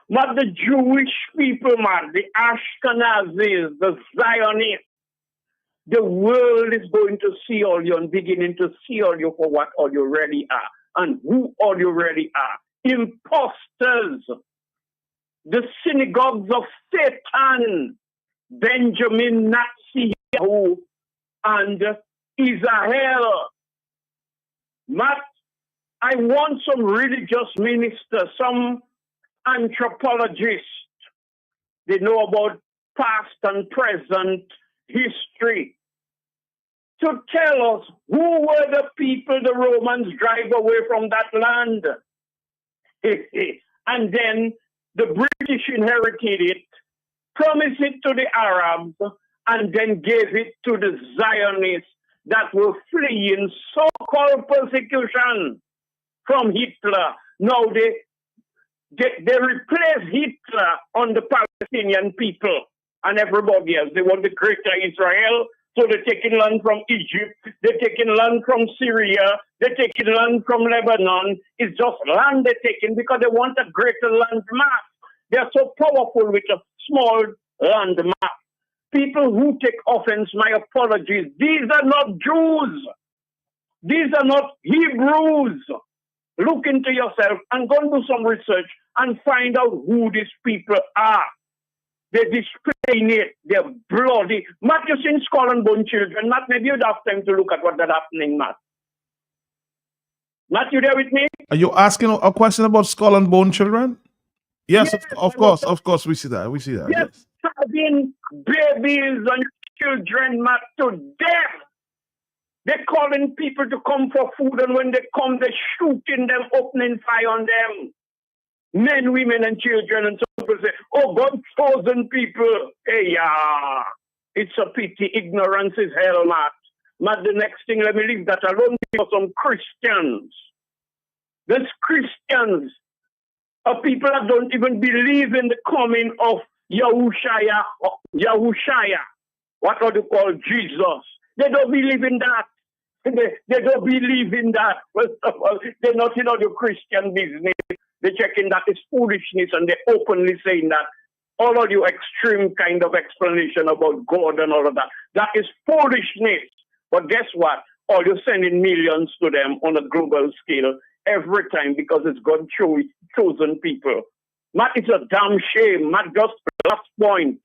Speaker 2: But the Jewish people, man, the Ashkenazis, the Zionists, the world is going to see all you and beginning to see all you for what all you really are and who all you really are. Imposters. The synagogues of Satan, Benjamin Netanyahu, and Israel. Matt, I want some religious ministers, some anthropologists. They know about past and present history. To tell us who were the people the Romans drive away from that land. And then The British inherited it, promised it to the Arabs, and then gave it to the Zionists that were fleeing so-called persecution from Hitler. Now they replace Hitler on the Palestinian people and everybody else. They want the greater Israel, so they're taking land from Egypt, they're taking land from Syria, they're taking land from Lebanon. It's just land they're taking because they want a greater land mass. They're so powerful with a small land mass. People who take offense, my apologies. These are not Jews. These are not Hebrews. Look into yourself and go and do some research and find out who these people are. They're displaying it. They're bloody. Matt, you've seen Skull and Bone Children. Matt, maybe you'd have time to look at what that's happening, Matt. Matt, you there with me?
Speaker 1: Are you asking a question about Skull and Bone Children? Yes, of course, we see that. We see that.
Speaker 2: Yes, starving babies and children, Matt, to death. They're calling people to come for food, and when they come, they're shooting them, opening fire on them. Men, women, and children, and some people say, oh, God chosen people. Hey, yeah. It's a pity. Ignorance is hell, Matt. Matt, the next thing, let me leave that alone for some Christians. There's Christians are people that don't even believe in the coming of Yahushua. What do you call Jesus? They don't believe in that. They don't believe in that. First of all, they're not in the Christian business. They're checking that it's foolishness, and they're openly saying that. All of you extreme kind of explanation about God and all of that. That is foolishness. But guess what? All you're sending millions to them on a global scale every time because it's God chosen people. Matt, it's a damn shame. Matt, just last point.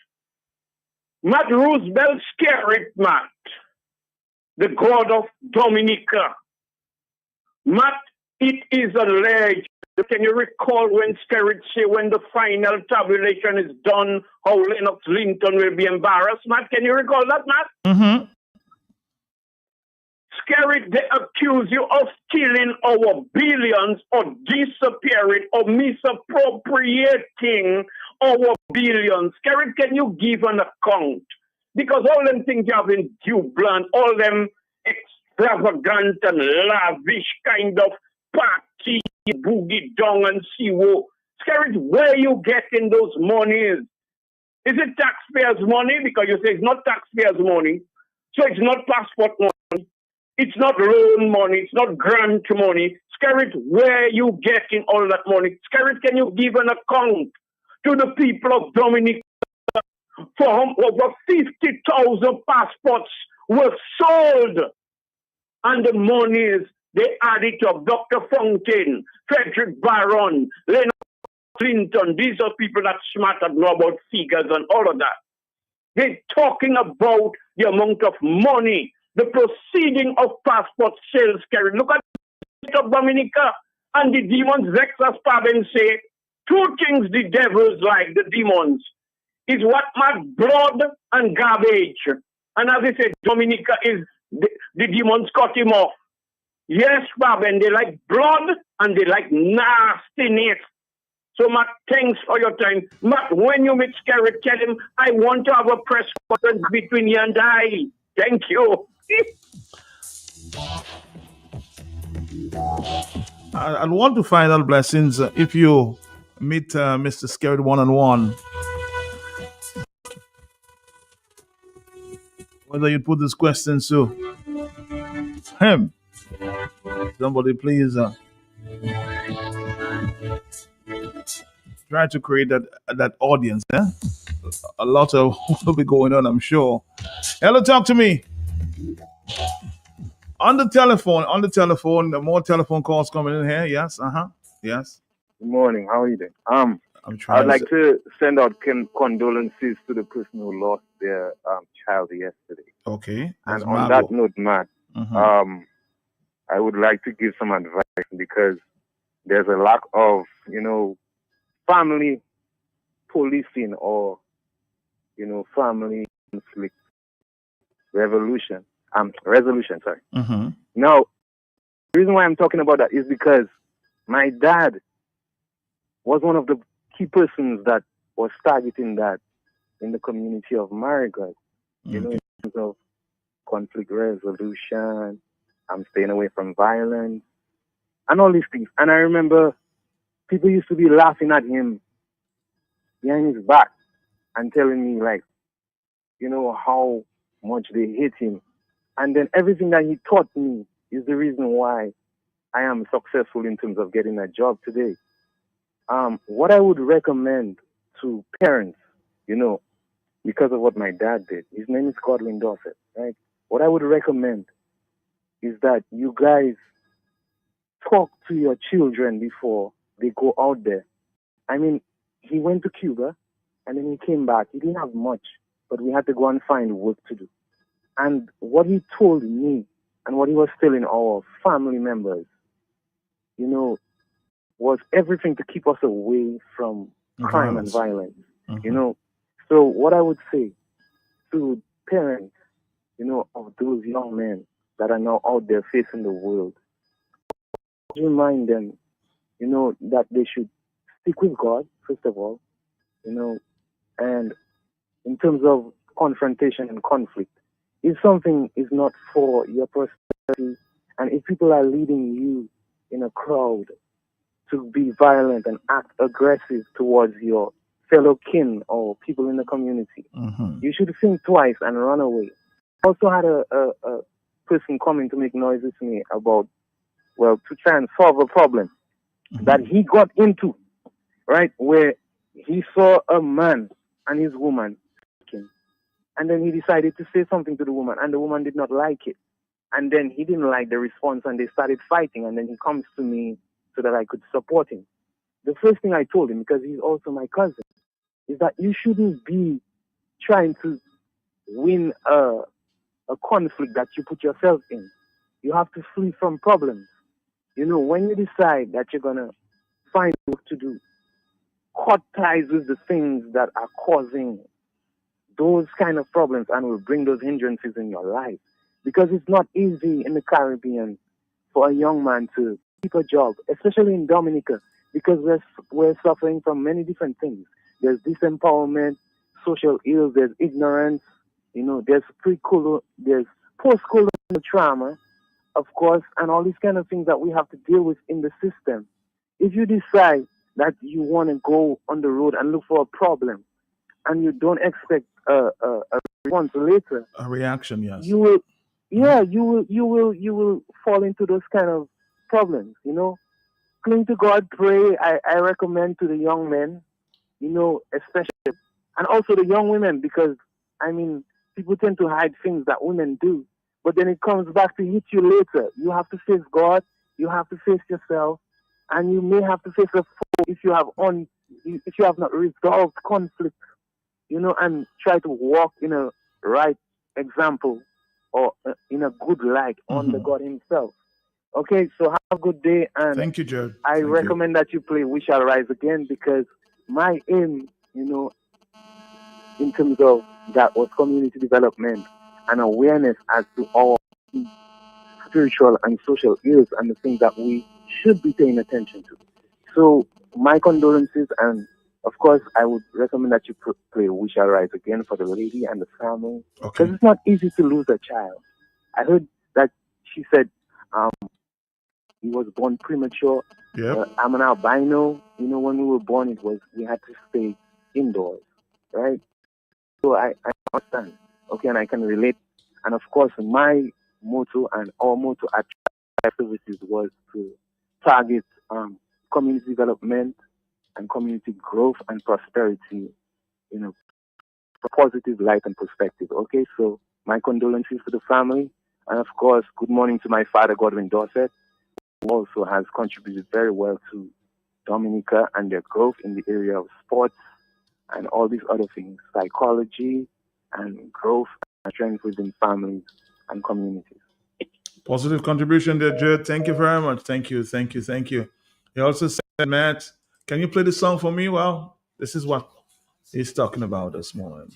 Speaker 2: Matt Roosevelt scared Matt, the god of Dominica. Matt, it is alleged. Can you recall when Skerrit say when the final tabulation is done, how Lennox Linton will be embarrassed? Matt, can you recall that, Matt?
Speaker 1: Mm-hmm.
Speaker 2: Skerrit, they accuse you of stealing our billions or disappearing or misappropriating our billions. Skerrit, can you give an account? Because all them things you have in Dublin, all them extravagant and lavish kind of party, boogie down and siwo. Skerrit, where you getting those monies? Is it taxpayers' money? Because you say it's not taxpayers' money. So it's not passport money. It's not loan money. It's not grant money. Skerrit, where you getting all that money? Skerrit, can you give an account to the people of Dominica for over 50,000 passports were sold? And the monies, they added up. Dr. Fountain, Frederick Barron, Leonard Clinton. These are people that smart and know about figures and all of that. They're talking about the amount of money, the proceeding of passport sales carried. Look at of Dominica, and the demons vex us, and say, two things the devils like, the demons, is what my blood and garbage. And as I said, Dominica is, the demons cut him off. Yes, Bob, and they like blood and they like nastiness. So, Matt, thanks for your time. Matt, when you meet Skerrit, tell him, I want to have a press conference between you and I. Thank you.
Speaker 1: I want to find out, Blessings, if you meet Mr. Skerrit one-on-one, whether you put these questions to him. Somebody please try to create that audience. A lot of will be going on, I'm sure. Hello, talk to me. On the telephone, the more telephone calls coming in here. Yes, yes.
Speaker 3: Good morning. How are you doing?
Speaker 1: I'm trying.
Speaker 3: I'd like to send out condolences to the person who lost their child yesterday.
Speaker 1: Okay.
Speaker 3: And on that note, Matt, I would like to give some advice because there's a lack of, family policing or, family conflict resolution. Sorry. Now, the reason why I'm talking about that is because my dad was one of the key persons that was targeting that in the community of Marigot, you know, in terms of conflict resolution, I'm staying away from violence, and all these things. And I remember people used to be laughing at him behind his back and telling me, like, you know, how much they hate him. And then everything that he taught me is the reason why I am successful in terms of getting a job today. What I would recommend to parents, you know, because of what my dad did, his name is Godwin Dorset, right? What I would recommend is that you guys talk to your children before they go out there. I mean, he went to Cuba and then he came back. He didn't have much, but we had to go and find work to do. And what he told me and what he was telling our family members, you know, was everything to keep us away from crime and violence, you know. So what I would say to parents, you know, of those young men that are now out there facing the world, remind them, you know, that they should stick with God, first of all, you know, and in terms of confrontation and conflict, if something is not for your prosperity, and if people are leading you in a crowd to be violent and act aggressive towards your fellow kin or people in the community, you should think twice and run away. I also had a person coming to make noises to me about, well, to try and solve a problem that he got into, right, where he saw a man and his woman, and then he decided to say something to the woman, and the woman did not like it. And then he didn't like the response, and they started fighting, and then he comes to me so that I could support him. The first thing I told him, because he's also my cousin, is that you shouldn't be trying to win a conflict that you put yourself in. You have to flee from problems. You know, when you decide that you're going to find work to do, cut ties with the things that are causing those kind of problems and will bring those hindrances in your life. Because it's not easy in the Caribbean for a young man to keep a job, especially in Dominica, because we're suffering from many different things. There's disempowerment, social ills, there's ignorance, you know, there's post-colonial trauma, of course, and all these kind of things that we have to deal with in the system. If you decide that you want to go on the road and look for a problem, and you don't expect a response later,
Speaker 1: a reaction, yes,
Speaker 3: you will, yeah, you will fall into those kind of problems. You know, cling to God, pray. I recommend to the young men, you know, especially, and also the young women, because I mean, people tend to hide things that women do, but then it comes back to hit you later. You have to face God. You have to face yourself, and you may have to face a foe if you have not resolved conflict, you know, and try to walk in a right example or in a good light on the God himself. Okay, so have a good day. And
Speaker 1: thank you, Jared.
Speaker 3: I recommend that you play We Shall Rise Again, because my aim, you know, in terms of that was community development and awareness as to our spiritual and social ills and the things that we should be paying attention to. So my condolences, and of course, I would recommend that you play We Shall Rise Again for the lady and the family. Because it's not easy to lose a child. I heard that she said he was born premature. I'm an albino. You know, when we were born, we had to stay indoors, right? So I understand. Okay, and I can relate. And of course, my motto and our motto at Services was to target community development and community growth and prosperity, you know, positive light and perspective. Okay, so my condolences to the family, and of course, good morning to my father, Godwin Dorset, who also has contributed very well to Dominica and their growth in the area of sports and all these other things, psychology and growth and strength within families and communities.
Speaker 1: Positive contribution there, Jared. Thank you very much. Thank you. He also said, Matt, can you play the song for me? Well, this is what he's talking about this morning.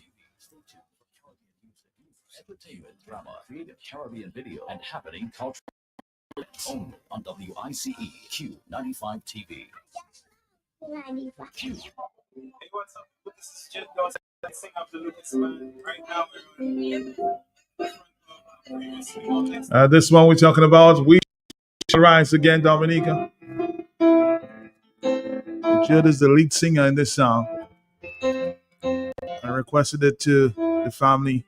Speaker 6: Entertainment, drama, creative Caribbean video, and happening culture only on WICE Q95 TV.
Speaker 4: 95.
Speaker 6: Q
Speaker 4: Hey, what's up? This is Jim Dawson. I sing up the Lucas man. Right now,
Speaker 1: This one we're talking about, We Shall Rise Again, Dominica. Judd is the lead singer in this song. I requested it to the family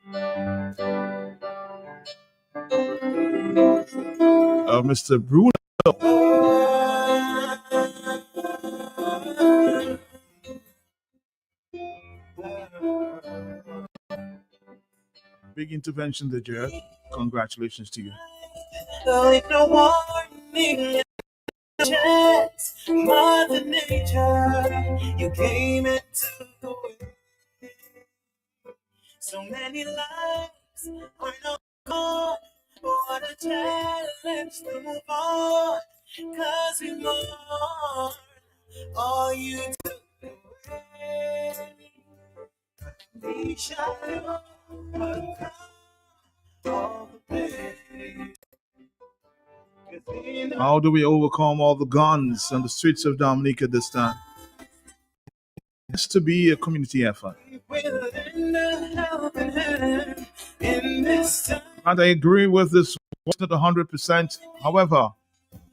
Speaker 1: of Mr. Bruno. Big intervention there, Jared. Congratulations to you.
Speaker 20: With no warning, chance, Mother Nature, you came into the world. So many lives are not gone. What a challenge to move on, 'cause we mourn all you took away. We shall overcome all the pain.
Speaker 1: How do we overcome all the guns on the streets of Dominica this time? It has to be a community effort. And I agree with this, not 100%. However,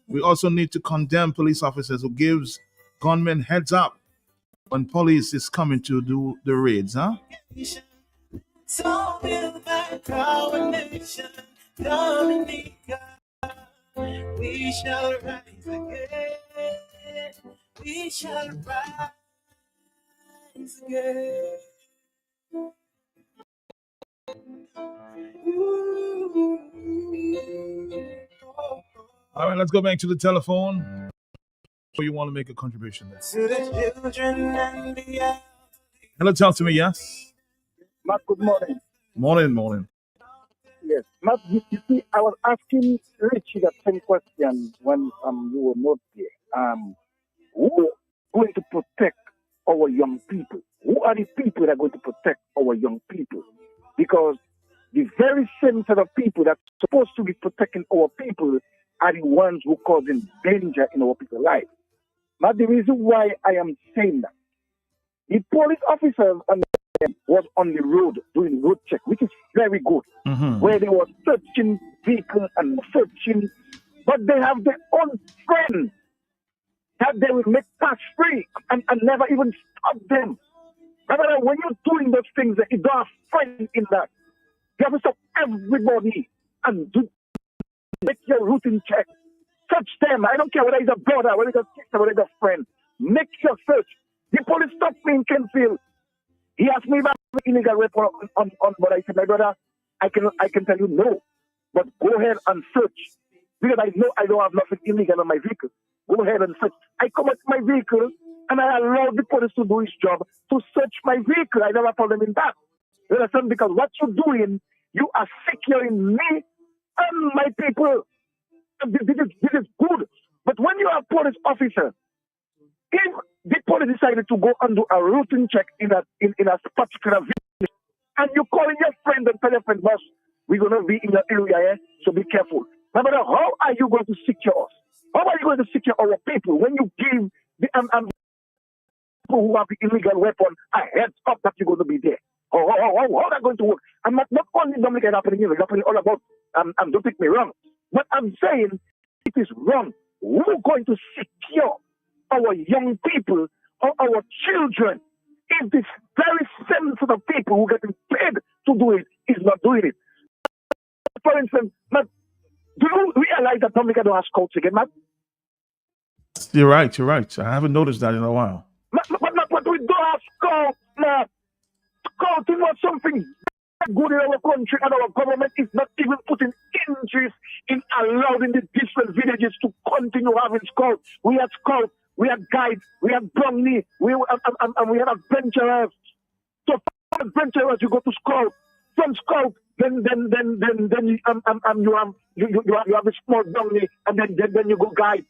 Speaker 1: we also need to condemn police officers who gives gunmen heads up when police is coming to do the raids, huh?
Speaker 20: So build back our nation, Dominica. We shall rise again. We shall rise again.
Speaker 1: All right, let's go back to the telephone. So you want to make a contribution there?
Speaker 20: To the children and the elderly.
Speaker 1: Hello, talk to me, yes?
Speaker 5: Matt, good morning.
Speaker 1: Morning.
Speaker 5: Yes, Matt, you see, I was asking Richie that same question when you were not there. Who is going to protect our young people? Who are the people that are going to protect our young people? Because the very same set of people that's supposed to be protecting our people are the ones who causing danger in our people's lives. But the reason why I am saying that, the police officers was on the road doing road check, which is very good, where they were searching vehicles and searching, but they have their own friends that they will make pass free and never even stop them. Remember, when you're doing those things, you don't have friends in that. You have to stop everybody and make your routine check. Search them. I don't care whether it's a brother, whether it's a sister, whether it's a friend. Make your search. The police stopped me in Kenfield. He asked me about illegal weapon on but I said, my brother, I can tell you no. But go ahead and search. Because I know I don't have nothing illegal on my vehicle. Go ahead and search. I come at my vehicle and I allow the police to do his job to search my vehicle. I never told them in that. You understand? Because what you're doing, you are securing me and my people. This is good. But when you are a police officer, if the police decided to go and do a routine check in a particular village, and you calling your friend and tell your friend, boss, we're going to be in your area, so be careful. No matter how are you going to secure us? How are you going to secure our people when you give the people who have the illegal weapon a heads up that you're going to be there? How that going to work? I'm not only Dominican happening here, it's happening all about, don't take me wrong. But I'm saying it is wrong. We're going to secure our young people or our children if this very same sort of people who are getting paid to do it is not doing it. For instance, Matt, do you realize that Dominica don't have scouts again, Matt?
Speaker 1: You're right. I haven't noticed that in a while.
Speaker 5: But we don't have scouts, Matt. Scouting was something good in our country, and our government is not even putting interest in allowing the different villages to continue having scouts. We have scouts, we have guides, we have brownie, we have adventurers. So from adventurers, you go to scout. From scout, then you have a small brownie, and then you go guide.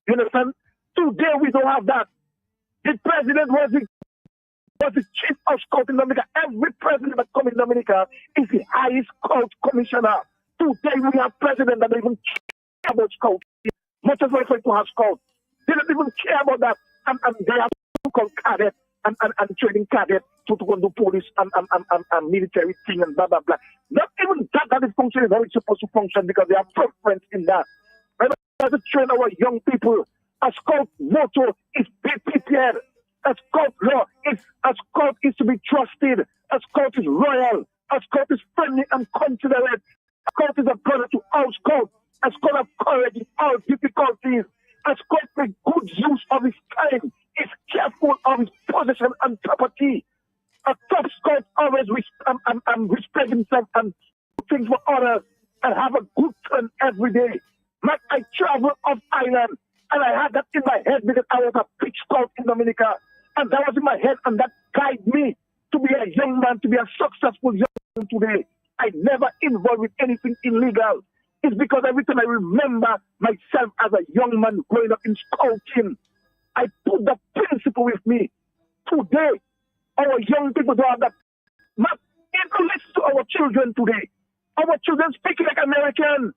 Speaker 5: You understand? Today we don't have that. The president was the chief of scout in Dominica. Every president that comes in Dominica is the highest scout commissioner. Today we have president that don't even care about scout. Much as we're trying to have scout. They don't even care about that. And they have so-called cadets. and training cadets to go and do police and military thing and blah, blah, blah. Not even that is functioning how it's supposed to function because they have preference in that. Right? We have to train our young people. A scout motto is be prepared. A scout law is a scout is to be trusted. A scout is royal. A scout is friendly and considerate. A scout is a brother to all scouts. A scout of courage in all difficulties. A scout makes good use of his time. Is careful of his possession and property. A top scout always respect himself and things for others and have a good turn every day. Like I travel off island and I had that in my head because I was a pitch scout in Dominica. And that was in my head and that guided me to be a young man, to be a successful young man today. I never involved with anything illegal. It's because every time I remember myself as a young man growing up in scouting, I put that principle with me. Today, our young people don't have that. Not even listen to our children today. Our children speaking like American.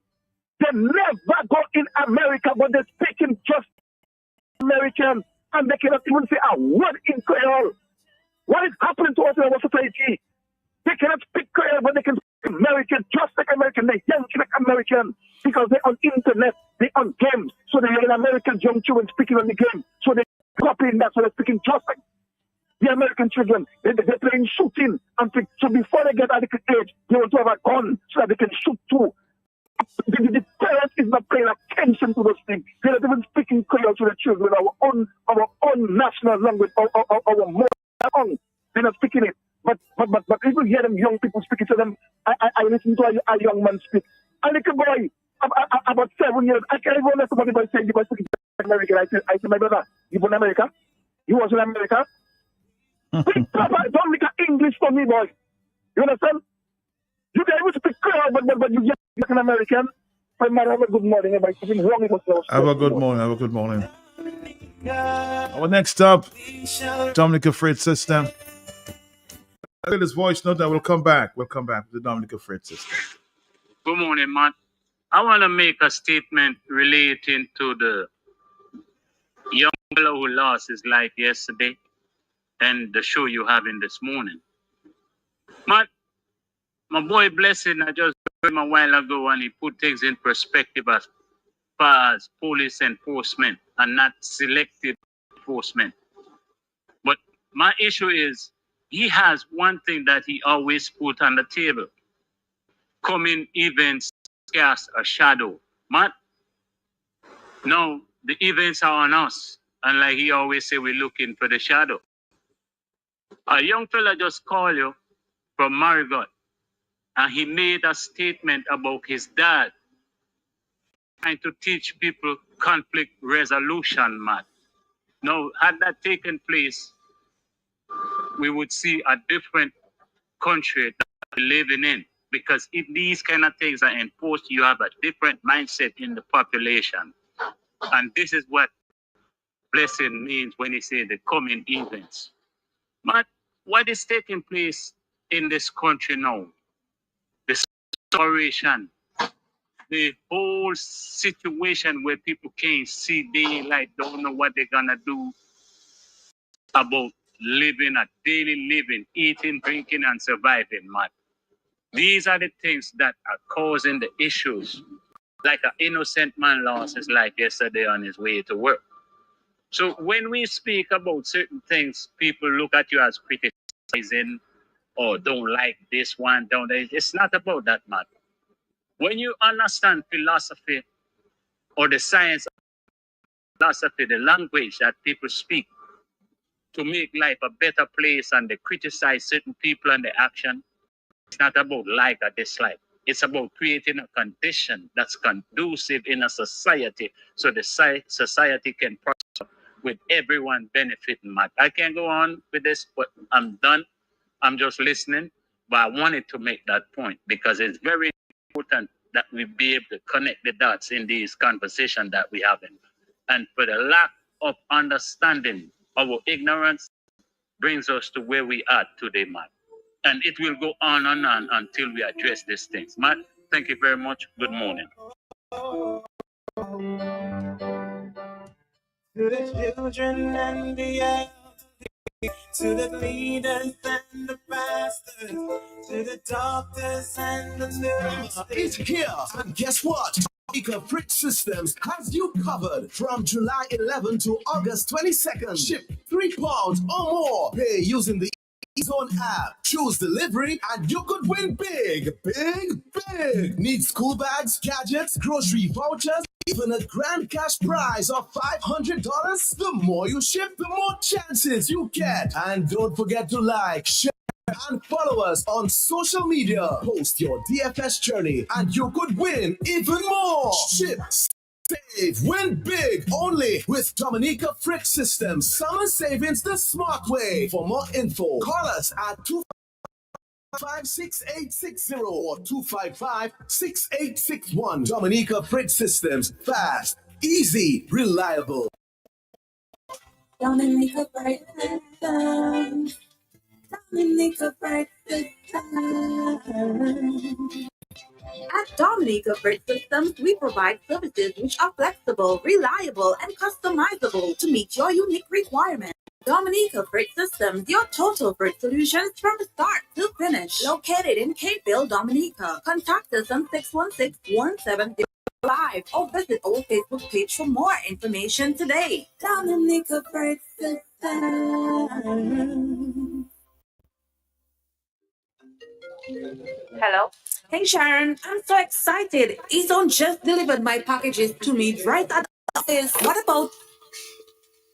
Speaker 5: They never go in America, but they're speaking just American. And they cannot even say a word in Creole. What is happening to us in our society? They cannot speak Creole, but they can speak American, just like American. They're young like American because they're on internet, they're on games. So they're in American young children speaking on the game. So they're copying that, so they're speaking just like the American children. They're playing shooting. And so before they get adequate age, they want to have a gun so that they can shoot too. The parents is not paying attention to those things. They're not even speaking Creole to the children, our own national language, our mother tongue. They're not speaking it. But even hear them young people speaking to them, I listen to a young man speak. A little boy, about 7 years, I can't even let somebody say you were speaking American. I said, my brother, you born in America? You was in America? Speak proper, don't make English for me, boy. You understand? You can even speak Creole, but you just like an American. My mother, have a good morning. Have
Speaker 1: a good morning. Have a good morning. Our next up, Dominica Freight System. Look at this voice note that will come back. We'll come back to the Dominica Freight System.
Speaker 8: Good morning, man. I want to make a statement relating to the young fellow who lost his life yesterday and the show you having this morning. Man, my boy Blessing, I just heard him a while ago and he put things in perspective as far as police enforcement and not selective enforcement. But my issue is he has one thing that he always put on the table. Coming events cast a shadow. Man, no, the events are on us. And like he always say, we're looking for the shadow. A young fella just called you from Marigot. And he made a statement about his dad trying to teach people conflict resolution, man. Now, had that taken place, we would see a different country that we're living in. Because if these kind of things are enforced, you have a different mindset in the population. And this is what blessing means when he say the coming events. But what is taking place in this country now? The situation, the whole situation where people can't see daylight, don't know what they're gonna do about living a daily living, eating, drinking, and surviving, man. These are the things that are causing the issues. Like an innocent man lost his life yesterday on his way to work. So when we speak about certain things, people look at you as criticizing or don't like this one, don't they? It's not about that, man. When you understand philosophy or the science of philosophy, the language that people speak to make life a better place and they criticize certain people and their action, it's not about like or dislike. It's about creating a condition that's conducive in a society so the society can prosper with everyone benefiting. I can't go on with this, but I'm done. I'm just listening. But I wanted to make that point because it's very important that we be able to connect the dots in these conversations that we're having. And for the lack of understanding, our ignorance brings us to where we are today, Matt. And it will go on and on until we address these things. Matt, thank you very much. Good morning.
Speaker 4: To the children and the To the leaders and the pastors, to the doctors and the nurses.
Speaker 13: It's here, and guess what? Dominica Fridge Systems has you covered from July 11 to August 22nd. Ship £3 or more. Pay using the Ezone app. Choose delivery and you could win big, big, big. Need school bags, gadgets, grocery vouchers, even a grand cash prize of $500? The more you ship, the more chances you get. And don't forget to like, share, and follow us on social media. Post your DFS journey and you could win even more. Ship, save, win big only with Dominica Fridge Systems. Summer savings the smart way. For more info, call us at 255-6860 or 255-6861. Dominica Fridge Systems. Fast, easy, reliable.
Speaker 22: Dominica Fridge Systems. Dominica Fridge Systems. At Dominica Fridge Systems, we provide services which are flexible, reliable, and customizable to meet your unique requirements. Dominica Fridge Systems, your total fridge solutions from start to finish. Located in Capeville, Dominica. Contact us on 616-1705 or visit our Facebook page for more information today. Dominica Fridge Systems. Hello? Hey Sharon, I'm so excited. Ezone just delivered my packages to me right at the office. What about...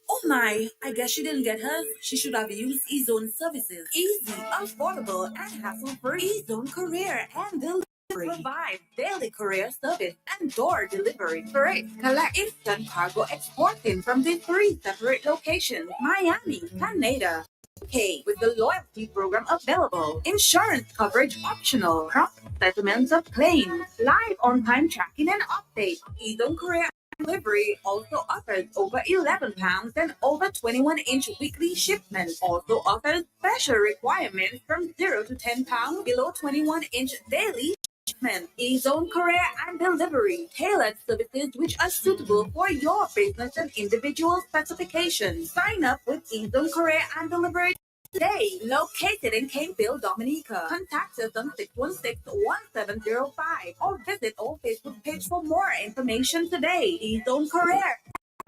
Speaker 22: Oh my, I guess she didn't get hers. She should have used Ezone services. Easy, affordable, and hassle-free. Ezone Courier and Delivery provide daily courier service and door delivery. Freight, collect instant cargo exporting from the 3 separate locations. Miami, Canada. Okay, with the loyalty program available, insurance coverage optional, prompt settlements of claims, live on-time tracking and updates. Ezone Courier Delivery also offers over 11 pounds and over 21-inch weekly shipment. Also offers special requirements from 0 to 10 pounds below 21-inch daily shipment. Ezone Courier and Delivery, tailored services which are suitable for your business and individual specifications. Sign up with Ezone Courier and Delivery today. Located in Capeville, Dominica. Contact us on 616-1705 or visit our Facebook page for more information today. Ezone Courier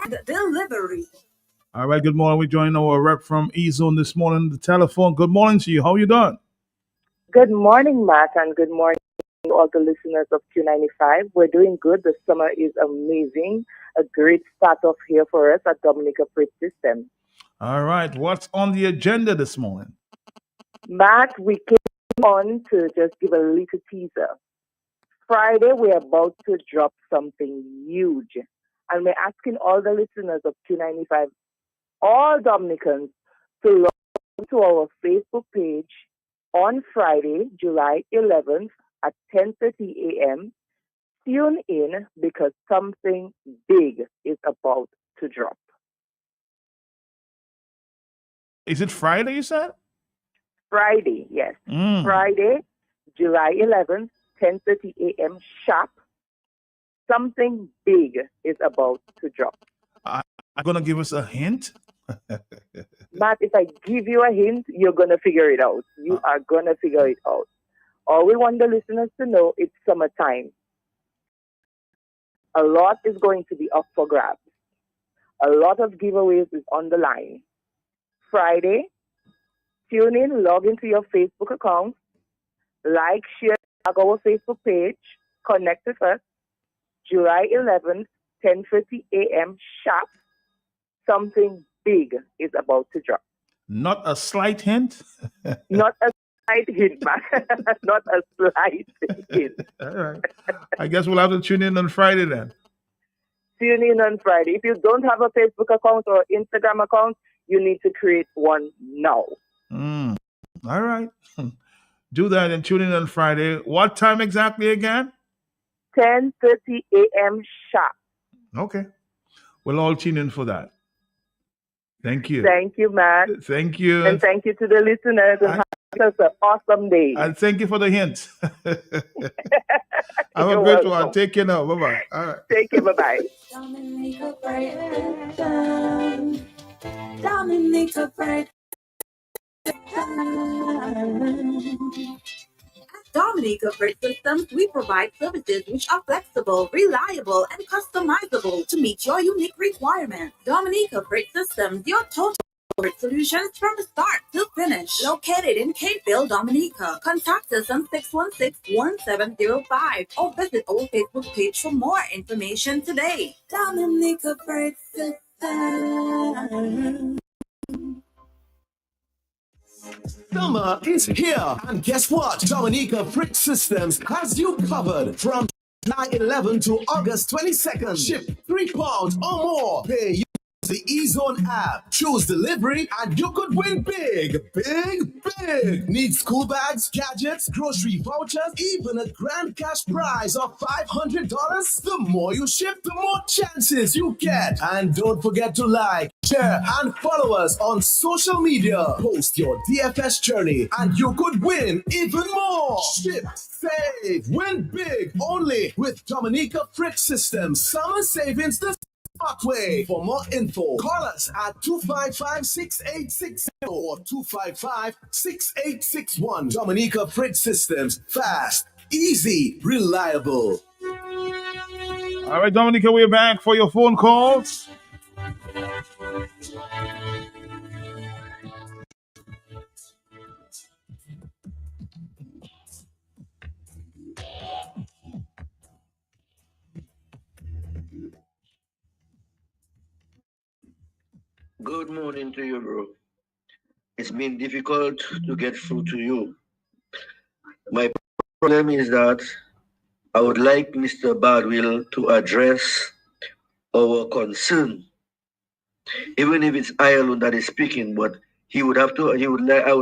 Speaker 22: and Delivery.
Speaker 1: All right, good morning. We joined our rep from Ezone this morning, the telephone. Good morning to you. How you doing?
Speaker 9: Good morning, Matt, and good morning to all the listeners of Q95. We're doing good. The summer is amazing. A great start off here for us at Dominica Fridge Systems.
Speaker 1: All right. What's on the agenda this morning?
Speaker 9: Matt, we came on to just give a little teaser. Friday, we're about to drop something huge. And we're asking all the listeners of Q95, all Dominicans, to log to our Facebook page on Friday, July 11th at 10:30 a.m. Tune in because something big is about to drop.
Speaker 1: Is it Friday, you said?
Speaker 9: Friday, yes. Friday, July 11th, 10:30 a.m. sharp. Something big is about to drop.
Speaker 1: I'm going to give us a hint.
Speaker 9: Matt, if I give you a hint, you're going to figure it out. You are going to figure it out. All we want the listeners to know, it's summertime. A lot is going to be up for grabs. A lot of giveaways is on the line. Friday, tune in, log into your Facebook account, like, share our Facebook page, connect with us. July 11th, 10:30 a.m. sharp. Something big is about to drop.
Speaker 1: Not a slight hint?
Speaker 9: Not a slight hint, man. Not a slight hint.
Speaker 1: All right. I guess we'll have to tune in on Friday then.
Speaker 9: Tune in on Friday. If you don't have a Facebook account or Instagram account, you need to create one now.
Speaker 1: All right. Do that and tune in on Friday. What time exactly again?
Speaker 9: 10:30 a.m. sharp.
Speaker 1: Okay. We'll all tune in for that. Thank you.
Speaker 9: Thank you, Matt.
Speaker 1: Thank you.
Speaker 9: And thank you to the listeners. And have an awesome day.
Speaker 1: And thank you for the hint. Have a great one. Take care now. Bye-bye. All right.
Speaker 9: Take care. Bye-bye.
Speaker 22: Dominica Fridge Systems. Dominica Fridge At Dominica Freight Systems, we provide services which are flexible, reliable, and customizable to meet your unique requirements. Dominica Freight Systems, your total freight solutions from start to finish. Located in Capeville, Dominica. Contact us on 616-1705 or visit our Facebook page for more information today. Dominica Freight Systems.
Speaker 13: Summer is here, and guess what? Dominica Freight Systems has you covered from July 11 to August 22nd. Ship £3 or more. Pay use the Ezone app. Choose delivery, and you could win big, big, big. Need school bags, gadgets, grocery vouchers, even a grand cash prize of $500? The more you ship, the more chances you get. And don't forget to like, share, and follow us on social media. Post your DFS journey, and you could win even more. Ship, save, win big only with Dominica Freight Systems. Summer savings the smart way. For more info, call us at 255-6860 or 255-6861. Dominica Freight Systems. Fast, easy, reliable.
Speaker 1: All right, Dominica, we're back for your phone calls.
Speaker 10: Good morning to you, bro. It's been difficult to get through to you. My problem is that I would like Mr. Badwill to address our concern, even if it's Ireland that is speaking. But I would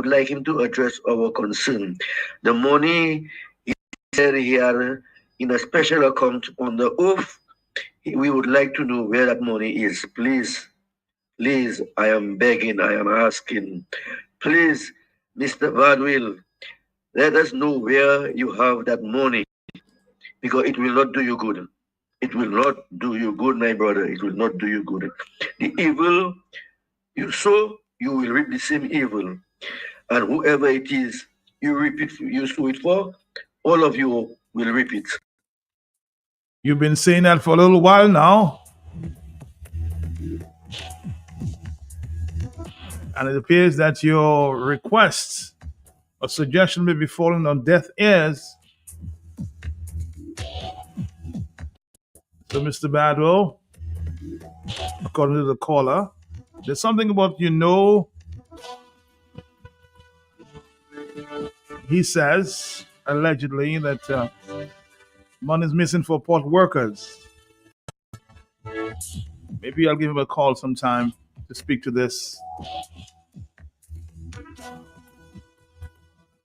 Speaker 10: like him to address our concern. The money he said he had in a special account on the oath. We would like to know where that money is, please. Please, I am begging, I am asking. Please, Mr. Badwill, let us know where you have that money, because it will not do you good. It will not do you good, my brother. It will not do you good. The evil you sow, you will reap the same evil. And whoever it is you sow it for, all of you will reap it.
Speaker 1: You've been saying that for a little while now. And it appears that your request or suggestion may be falling on deaf ears. So, Mr. Badwell, according to the caller, there's something about he says, allegedly, that money is missing for port workers. Maybe I'll give him a call sometime to speak to this.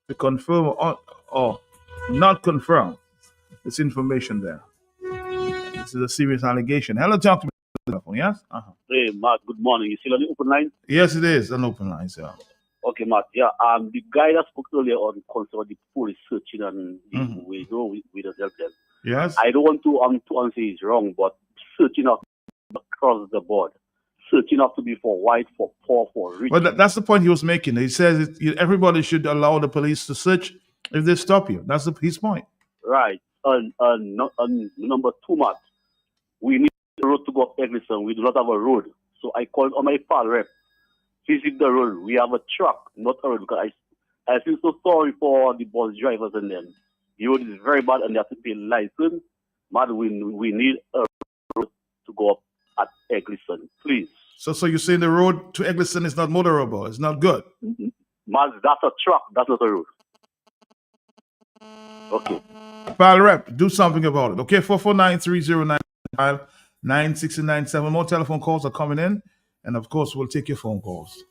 Speaker 1: To confirm or not confirm this information there. This is a serious allegation. Hello, talk to me on the telephone, yes?
Speaker 12: Hey, Matt, good morning. You still on the open line?
Speaker 1: Yes, it is an open line, sir.
Speaker 12: Okay, Matt. Yeah, the guy that spoke earlier on concern the police searching and we don't help them.
Speaker 1: Yes.
Speaker 12: I don't want to say he's wrong, but searching up across the board. Searching up to be for white, for poor, for rich.
Speaker 1: Well, that's the point he was making. He says everybody should allow the police to search if they stop you. That's his point.
Speaker 12: Right. And number two, Matt, we need a road to go up Elegance. We do not have a road. So I called on my pal rep. Visit the road. We have a truck, not a road. Because I feel so sorry for the bus drivers and them. The road is very bad and they have to pay license. Matt, we need a road to go up at Elegance, please.
Speaker 1: So you're saying the road to Elegance is not motorable? It's not good?
Speaker 12: Mas, that's a truck. That's not a road. Okay.
Speaker 1: Pal rep, do something about it. Okay, 449-3095-9697. More telephone calls are coming in. And of course, we'll take your phone calls.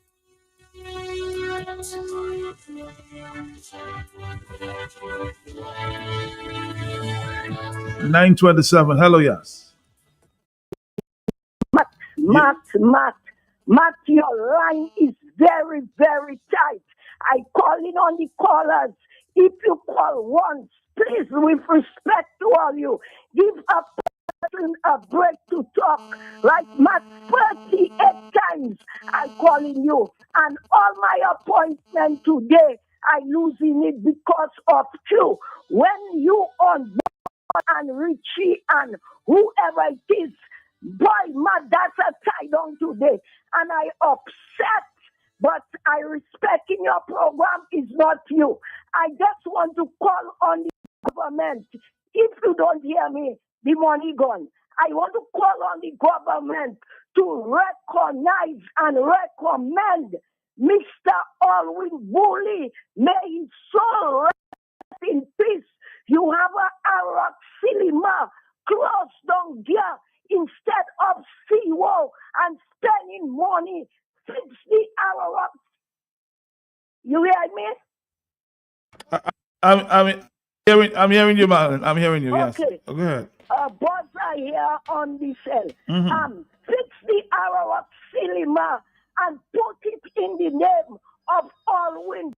Speaker 1: $927. Hello, yes.
Speaker 23: Matt, your line is very, very tight. I calling on the callers. If you call once, please, with respect to all you, give up person a break to talk. Like my 38 times I calling you. And all my appointment today, I losing it because of you. When you on and Richie and whoever it is, boy, my that's a tie down today. And I upset, but I respect in your program is not you. I just want to call on the government. If you don't hear me, the money gone. I want to call on the government to recognize and recommend Mr. Alwyn Bully. May his soul rest in peace. You have a Arab cinema closed down there instead of SeaWorld and spending money. Fix the Arab. You hear me?
Speaker 1: I'm hearing you, man. I'm hearing you. Yes.
Speaker 23: Okay.
Speaker 1: Go ahead.
Speaker 23: Buzzer here on the cell.
Speaker 1: Mm-hmm.
Speaker 23: Fix the Arab cinema and put it in the name of Alwyn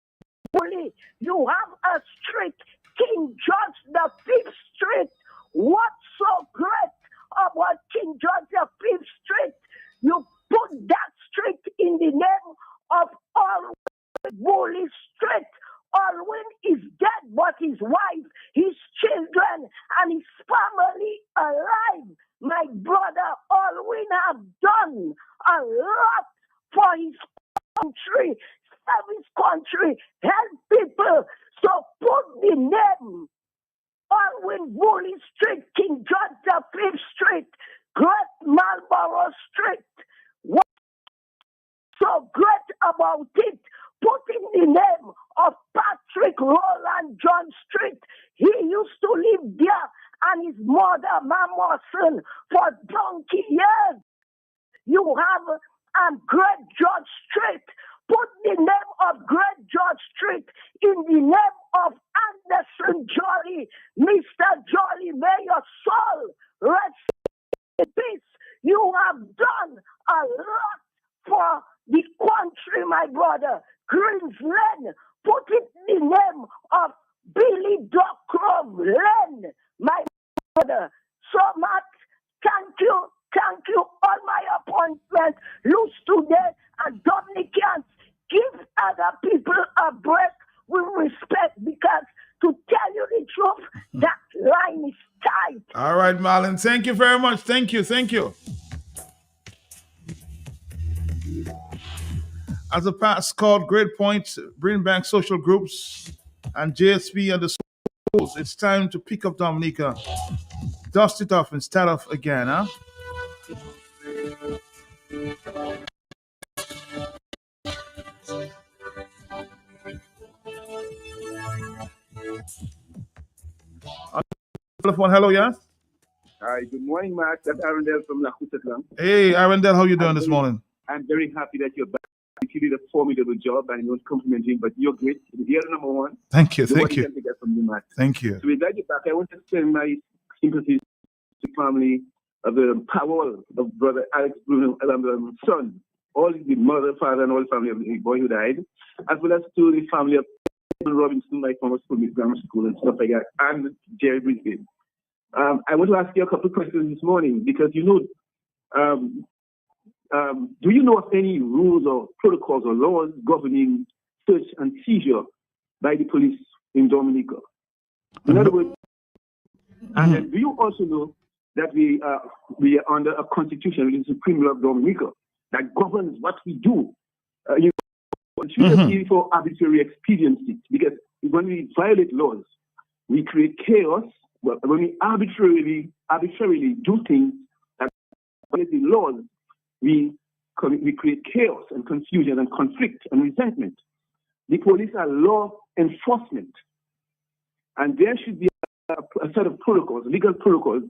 Speaker 23: Bully. You have a street, King George the Fifth Street. What's so great about King George the Fifth Street? You put that street in the name of Alwyn Bully Street. Alwyn is dead, but his wife, his children, and his family alive. My brother Alwyn have done a lot for his country, serve his country, help people. So put the name Alwyn Bully Street, King George the Fifth Street, Great Marlborough Street. What's so great about it? Put in the name of Patrick Roland John Street. He used to live there and his mother, Mama Son, for donkey years. You have Great George Street. Put the name of Great George Street in the name of Anderson Jolly. Mr. Jolly, may your soul rest in peace. You have done a lot for the country, my brother. Greensland, put it in the name of Billy Duckrow Len, my brother. So much, thank you, all my appointments, loose today, and Dominicans, give other people a break with respect, because to tell you the truth, that line is tight.
Speaker 1: All right, Marlon. Thank you very much. Thank you. As a past called Great Points, bring back social groups, and JSP and the schools. It's time to pick up Dominica, dust it off, and start off again, huh? On the telephone, hello, yes?
Speaker 14: Hi, good morning, Mark. That's Arundel from Lahutatlam.
Speaker 1: Hey, Arundel, how you doing this morning?
Speaker 14: I'm very happy that you're back. You did a formidable job, and I was complimenting, but you're great. You're number one.
Speaker 1: Thank you.
Speaker 14: Nobody can take that from you, Mark.
Speaker 1: Thank you.
Speaker 14: So we're glad you're back. I want to send my sympathies to the family of the Powell, of Brother Alex Bruno, son, all the mother, father, and all the family of the boy who died, as well as to the family of Robinson, my former school, grammar school, and stuff like that, and Jerry Brisbane. I want to ask you a couple of questions this morning, because do you know of any rules or protocols or laws governing search and seizure by the police in Dominica? In other words, and then do you also know that we are under a constitution, which is the Supreme Law of Dominica, that governs what we do? It shouldn't be for arbitrary expediency, because when we violate laws, we create chaos. Well, when we arbitrarily do things that violate the laws, we create chaos and confusion and conflict and resentment. The police are law enforcement, and there should be a set of protocols, legal protocols,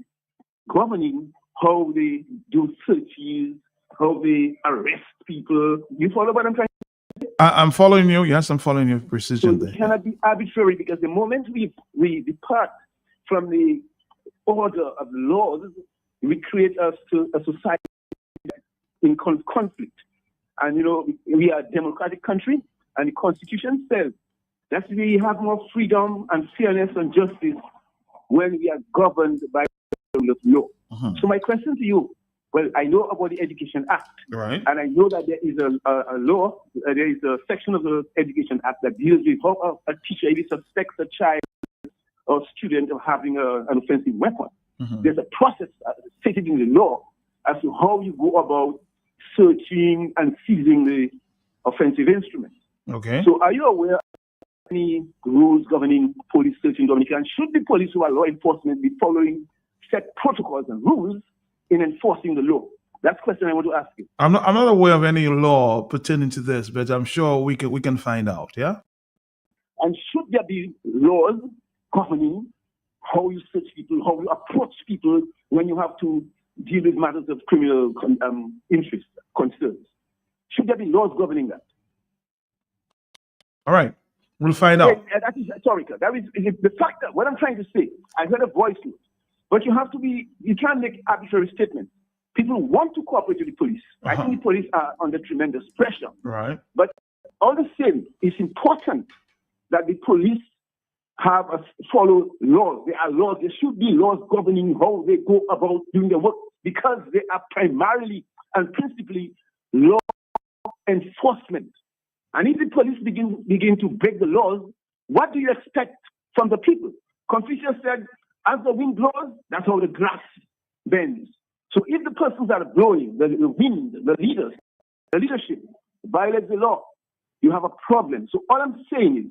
Speaker 14: governing how they do searches, how they arrest people. You follow what I'm trying to say?
Speaker 1: I'm following you. Yes, I'm following you precision.
Speaker 14: So it cannot be arbitrary, because the moment we depart from the order of laws, we create a society in conflict. And, we are a democratic country, and the Constitution says that we have more freedom and fairness and justice when we are governed by the rule of law. So my question to you, well, I know about the Education Act,
Speaker 1: right?
Speaker 14: And I know that there is a law, there is a section of the Education Act that deals with how a teacher, if he suspects a child or student of having an offensive weapon, there's a process stated in the law as to how you go about searching and seizing the offensive instrument.
Speaker 1: Okay.
Speaker 14: So are you aware of any rules governing police search in Dominica? And should the police who are law enforcement be following set protocols and rules in enforcing the law? That's the question I want to ask you.
Speaker 1: I'm not aware of any law pertaining to this, but I'm sure we can find out. Yeah.
Speaker 14: And should there be laws governing how you search people, how you approach people when you have to deal with matters of criminal interest, concerns? Should there be laws governing that?
Speaker 1: All right. We'll find out.
Speaker 14: That is rhetorical. That is the fact that what I'm trying to say, I heard a voice note, but you can't make arbitrary statements. People want to cooperate with the police. I think the police are under tremendous pressure.
Speaker 1: Right.
Speaker 14: But all the same, it's important that the police follow laws. There are laws. There should be laws governing how they go about doing their work because they are primarily and principally law enforcement. And if the police begin to break the laws, what do you expect from the people? Confucius said, as the wind blows, that's how the grass bends. So if the persons that are blowing, the wind, the leaders, the leadership, violate the law, you have a problem. So all I'm saying is,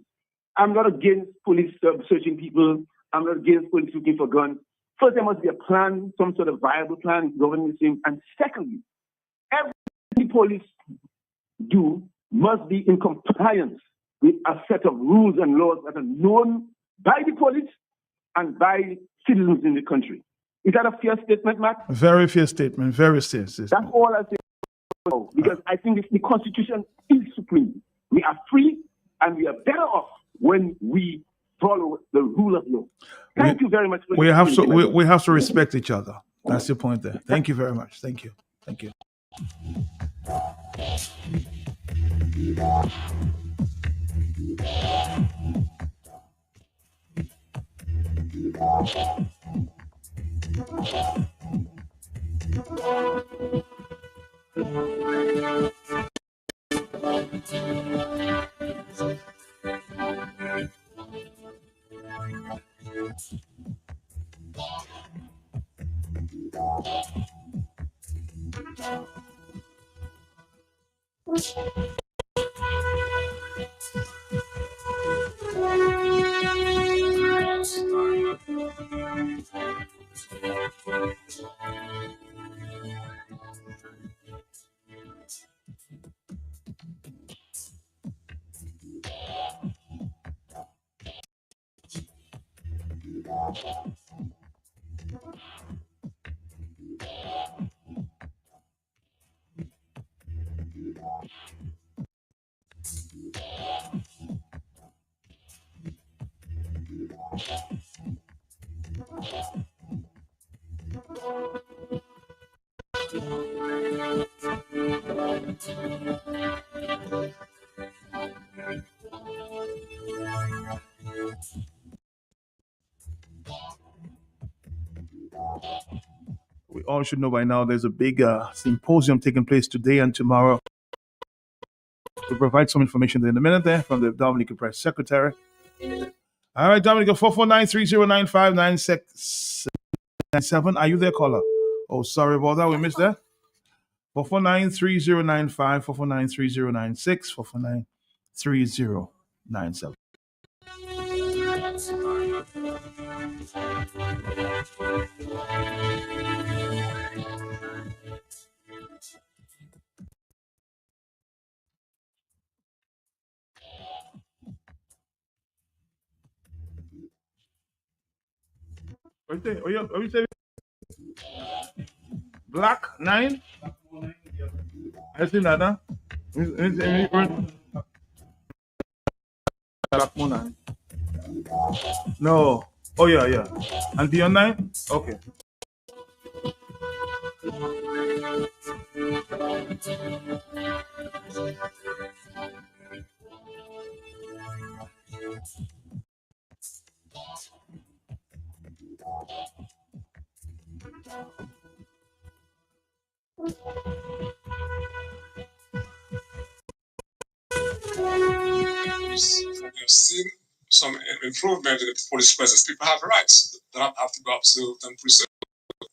Speaker 14: I'm not against police searching people. I'm not against police looking for guns. First, there must be a plan, some sort of viable plan governing the same. And secondly, everything the police do must be in compliance with a set of rules and laws that are known by the police and by citizens in the country. Is that a fair statement, Matt?
Speaker 1: Very fair statement. Very fair statement.
Speaker 14: That's all I say. Because I think the Constitution is supreme. We are free and we are better off when we follow the rule of law. Thank you very much.
Speaker 1: We have to respect each other. That's the point there. Thank you very much. Thank you. Thank you. We all should know by now there's a big symposium taking place today and tomorrow. We'll provide some information in a minute there from the Dominica Press Secretary. All right, Dominica, 449-3095-9697. Are you there, caller? Oh, sorry about that. We missed that. 449-3095, 449-3096, 449-3097. What you say? Black 9? I see that, huh? Black 9. No. Oh, yeah. And beyond 9? Okay.
Speaker 11: We've seen some improvement in the police presence. People have rights that have to be observed and preserved.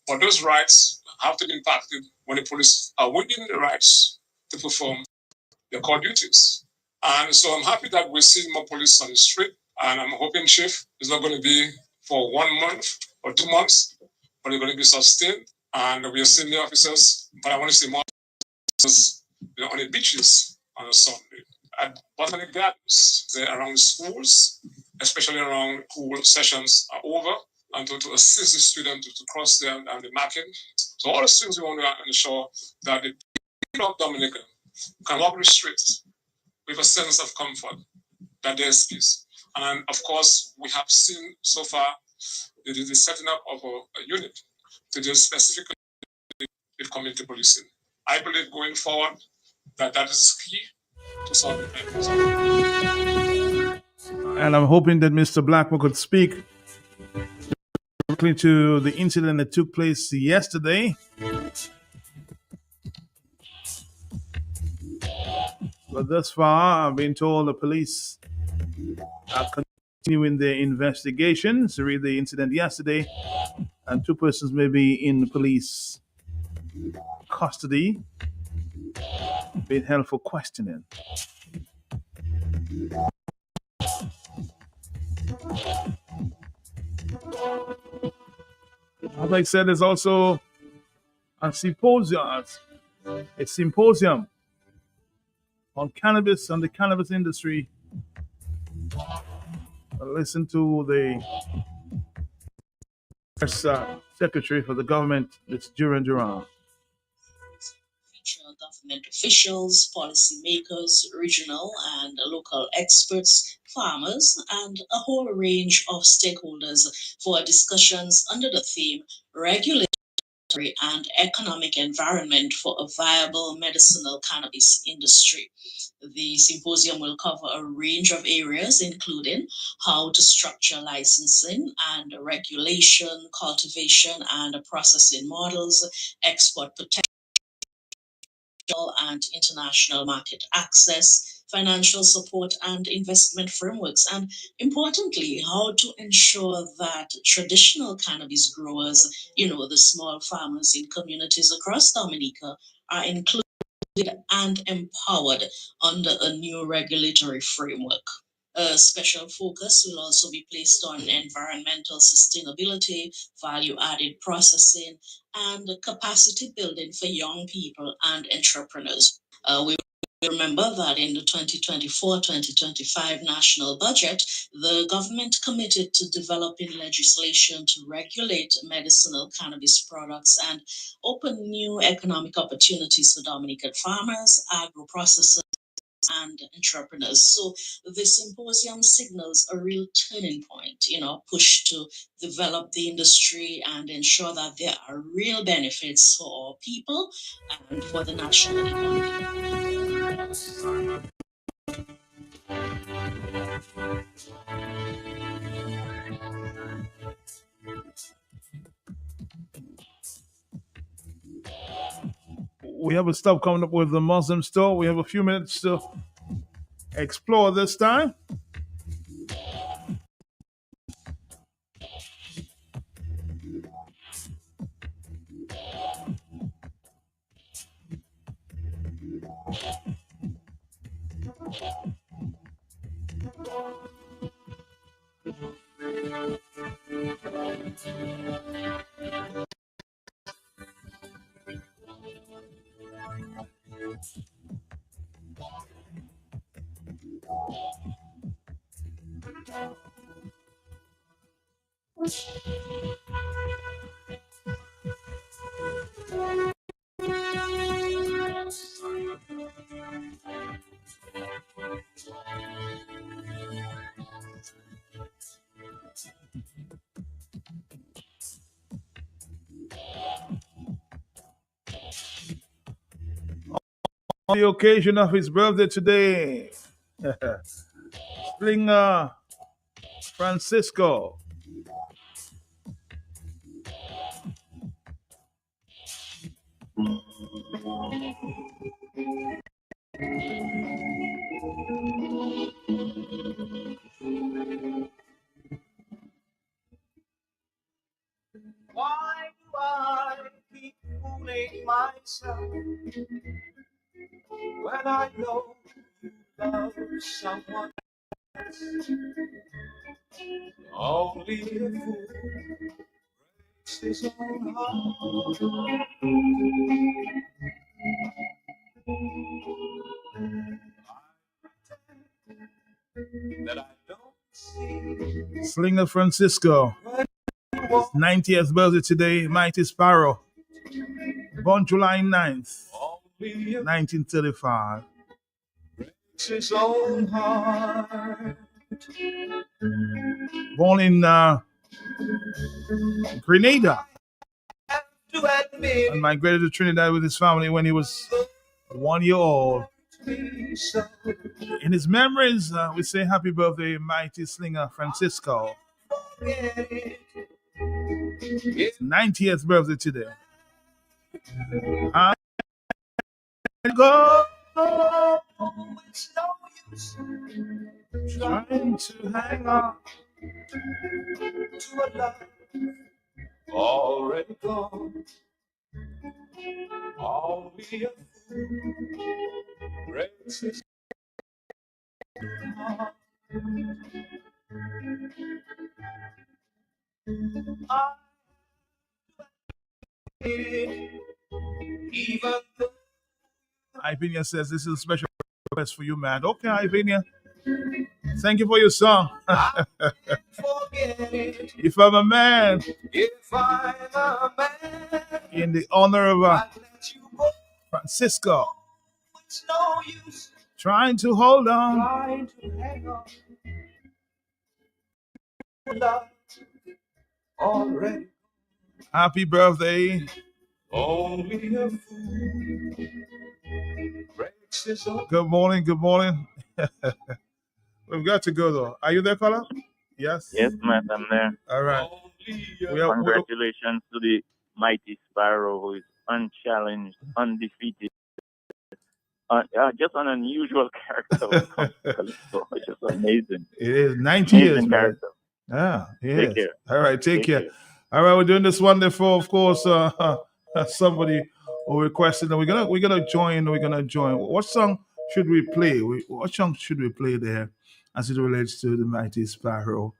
Speaker 11: But those rights have to be impacted when the police are winning the rights to perform their core duties. And so I'm happy that we're seeing more police on the street. And I'm hoping, Chief, it's not going to be for 1 month or 2 months, but it's going to be sustained. And we are seeing the officers, but I want to see more officers, on the beaches on a Sunday, at botanic gardens, around schools, especially around school sessions are over, and to assist the students to cross them and the market. So all those things we want to ensure that the people of Dominica can walk the streets with a sense of comfort, that there's peace. And of course, we have seen so far the setting up of a unit to deal specifically with community policing. I believe going forward that is key to solving problems.
Speaker 1: And I'm hoping that Mr. Blackmore could speak directly to the incident that took place yesterday. But thus far, I've been told the police are continuing their investigations. Read the incident yesterday, and 2 persons may be in police custody, being held for questioning. As I said, there's also a symposium on cannabis and the cannabis industry. Listen to the First Secretary for the government, Ms. Duran Duran.
Speaker 16: Government officials, policymakers, regional and local experts, farmers, and a whole range of stakeholders for discussions under the theme Regulatory and Economic Environment for a Viable Medicinal Cannabis Industry. The symposium will cover a range of areas, including how to structure licensing and regulation, cultivation and processing models, export potential and international market access, financial support and investment frameworks, and importantly, how to ensure that traditional cannabis growers, the small farmers in communities across Dominica, are included and empowered under a new regulatory framework. A special focus will also be placed on environmental sustainability, value added processing, and capacity building for young people and entrepreneurs. We remember that in the 2024-2025 national budget, the government committed to developing legislation to regulate medicinal cannabis products and open new economic opportunities for Dominican farmers, agro-processors, and entrepreneurs. So the symposium signals a real turning point, push to develop the industry and ensure that there are real benefits for our people and for the national economy.
Speaker 1: We have a stop coming up with the Muslim store. We have a few minutes to explore this time. On the occasion of his birthday today, Springer Francisco.
Speaker 4: Why do I keep fooling myself when I know you love someone else? Only a fool breaks his own heart. That I don't see.
Speaker 1: Slinger Francisco. His 90th birthday today, Mighty Sparrow. Born July 9th, 1935.
Speaker 4: Breaks his own heart.
Speaker 1: Born in Grenada. And migrated to Trinidad with his family when he was 1 year old. In his memories, we say happy birthday, Mighty Slinger Francisco. His 90th birthday today. I go, it's no use trying to hang on to a love already gone. Only a fool breaks his heart. Even though Ivania says this is a special request for you, man. Okay, Ivania. Thank you for your song. If I'm a man, in the honor of Francisco,
Speaker 4: it's no use
Speaker 1: trying to hold on.
Speaker 4: trying to hang on to love already.
Speaker 1: Happy birthday.
Speaker 4: Only a fool breaks his own.
Speaker 1: Good morning, good morning. We've got to go though. Are you there, caller? Yes?
Speaker 15: Yes, Matt, I'm there.
Speaker 1: All right.
Speaker 15: Congratulations to the Mighty Sparrow, who is unchallenged, undefeated. Just an unusual character. It's just amazing.
Speaker 1: It is 90
Speaker 15: amazing
Speaker 1: years, man.
Speaker 15: character.
Speaker 1: Yeah, it
Speaker 15: Take
Speaker 1: is.
Speaker 15: care.
Speaker 1: All right, take care. All right, we're doing this one there for, of course, somebody who requested, and we're gonna join. What song should we play? What song should we play there, as it relates to the Mighty Sparrow?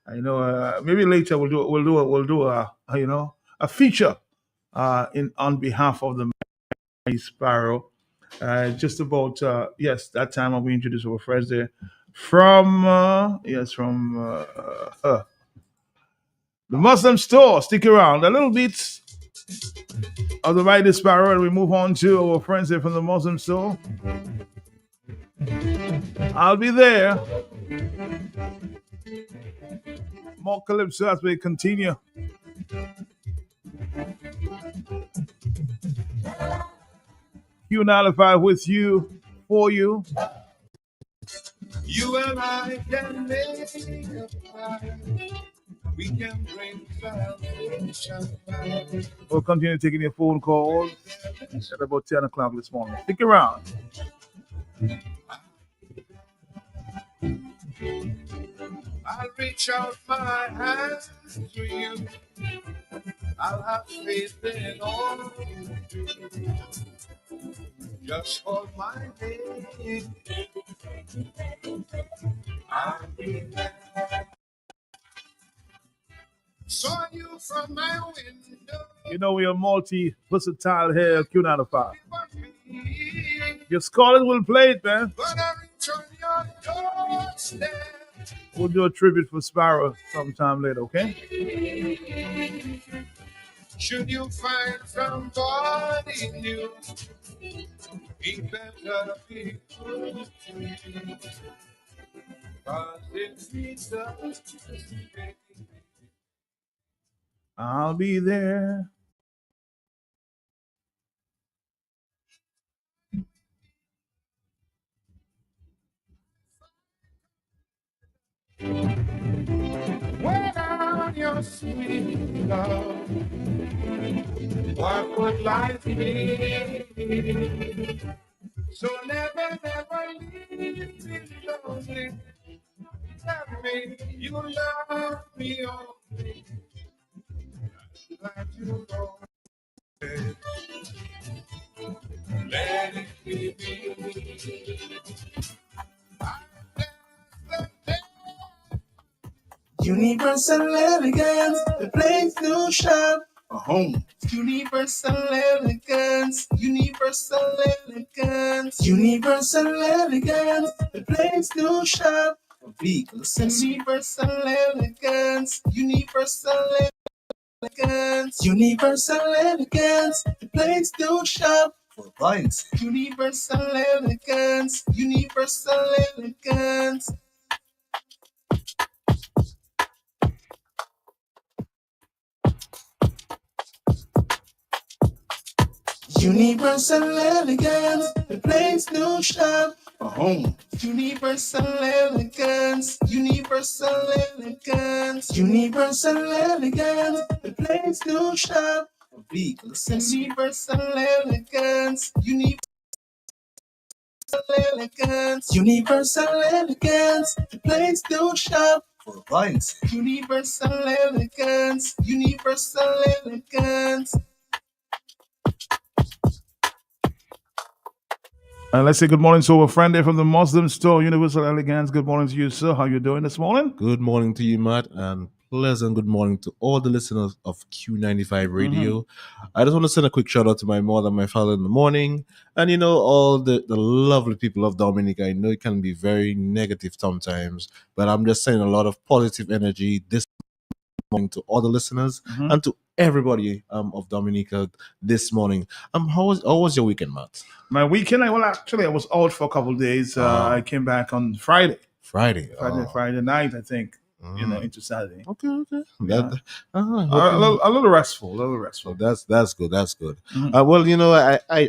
Speaker 1: I know maybe later we'll do a feature on behalf of the Mighty Sparrow. Just about that time we introduce our friends there from the Muslim store. Stick around a little bit of the Mighty Sparrow, and we move on to our friends here from the Muslim store. I'll be there. More calypso as we continue. Q95 with you, for you.
Speaker 4: You and I can make a plan. We can bring salvation back.
Speaker 1: We'll continue taking your phone calls at about 10 o'clock this morning. Stick around.
Speaker 4: I'll reach out my hands to you. I'll have faith in all you do. Just hold my hand. I'll be there. Saw you from my window.
Speaker 1: You know we are multi-versatile here at Q95. Your scholars will play it, man.
Speaker 4: But I reach on your doorstep.
Speaker 1: We'll do a tribute for Sparrow sometime later, okay?
Speaker 4: Should you find somebody new, he better be good to you. 'Cause it's Jesus.
Speaker 1: I'll be there.
Speaker 4: When on your sweet love, what would life be? So never, never leave me lonely. Tell me you love me only. That you know it. Let it be. Universal elegance, the place to shop. A home. Universal elegance, universal elegance, universal elegance, the place to shop. For vehicles, universal elegance, universal elegance, universal elegance, the place to shop. For appliances, universal elegance, universal elegance. Universal elegance, the place to shop. For home. Universal elegance, universal elegance, universal elegance, the place to shop. For vehicles. Universal elegance, universal elegance, universal elegance, the place to shop. For appliances. Universal elegance, universal elegance.
Speaker 1: Let's say good morning to our friend there from the Muslim store, Universal Elegance. Good morning to you, sir. How you doing this morning?
Speaker 17: Good morning to you, Matt, and pleasant good morning to all the listeners of Q95 Radio. I just want to send a quick shout out to my mother and my father in the morning, and all the lovely people of Dominica. I know it can be very negative sometimes, but I'm just saying a lot of positive energy this morning to all the listeners and to everybody of Dominica this morning. How was your weekend, Matt?
Speaker 1: My weekend, I was out for a couple of days. I came back on Friday. Friday night, I think. Into Saturday.
Speaker 17: Okay.
Speaker 1: Yeah. A little restful.
Speaker 17: So that's good. That's good.
Speaker 1: Mhm.
Speaker 17: Well,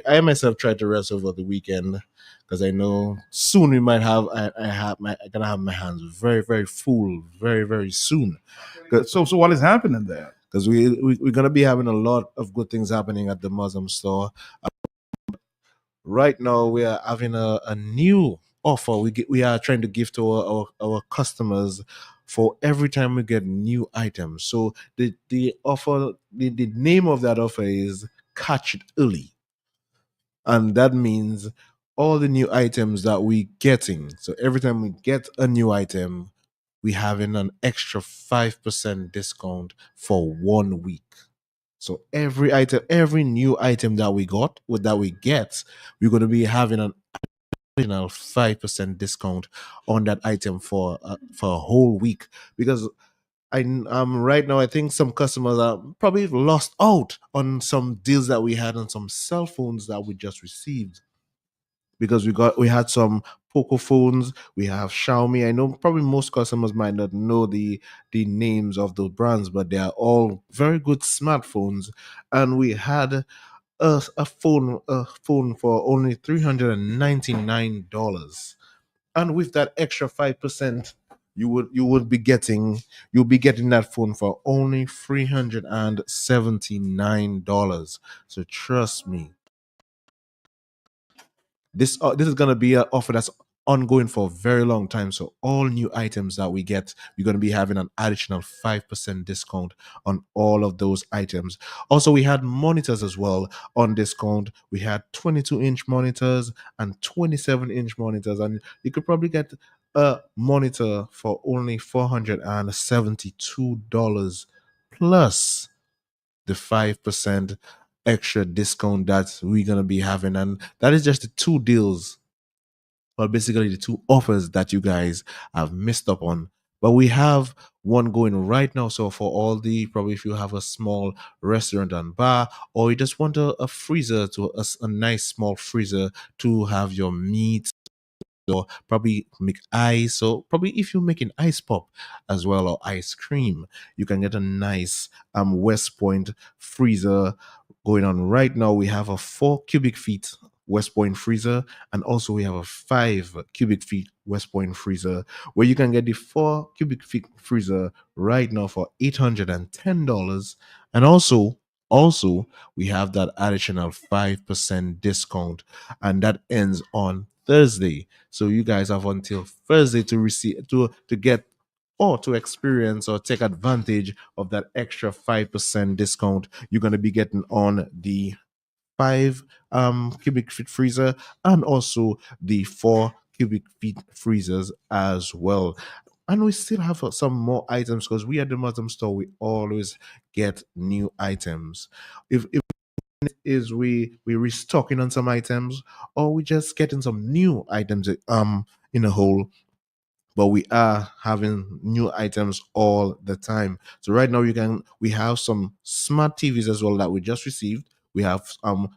Speaker 17: I myself tried to rest over the weekend because I know soon we might have I'm gonna have my hands very very full very very soon.
Speaker 1: So what is happening there?
Speaker 17: Because we're gonna be having a lot of good things happening at the Muslim store. Right now we are having a new offer we are trying to give to our customers for every time we get new items. So the offer the name of that offer is catch it early, and that means all the new items that we getting, so every time we get a new item we having an extra 5% discount for 1 week. So every new item that we get, we're going to be having an additional 5% discount on that item for a whole week. Because right now I think some customers are probably lost out on some deals that we had on some cell phones that we just received. Because we had some Poco phones, we have Xiaomi. I know probably most customers might not know the names of those brands, but they are all very good smartphones. And we had a phone for only $399, and with that extra 5%, you'll be getting that phone for only $379. So trust me, this is gonna be an offer that's ongoing for a very long time. So all new items that we get, we're gonna be having an additional 5% discount on all of those items. Also, we had monitors as well on discount. We had 22-inch monitors and 27-inch monitors, and you could probably get a monitor for only $472 plus the 5% extra discount that we're gonna be having. And that is just the two deals, well, basically the two offers that you guys have missed up on. But we have one going right now. So for all the, probably if you have a small restaurant and bar, or you just want a freezer, a nice small freezer to have your meat, or probably make ice, or probably if you're making ice pop as well, or ice cream, you can get a nice West Point freezer going on right now. We have a 4 cubic feet West Point freezer, and also we have a 5 cubic feet West Point freezer, where you can get the 4 cubic feet freezer right now for $810. And also Also, we have that additional 5% discount, and that ends on Thursday. So you guys have until Thursday to receive to get or to experience or take advantage of that extra 5% discount you're going to be getting on the 5 cubic feet freezer and also the 4 cubic feet freezers as well. And we still have some more items because we at the Muslim store we always get new items. If is we restocking on some items or we just getting some new items in a whole, but we are having new items all the time. So right now we have some smart TVs as well that we just received. We have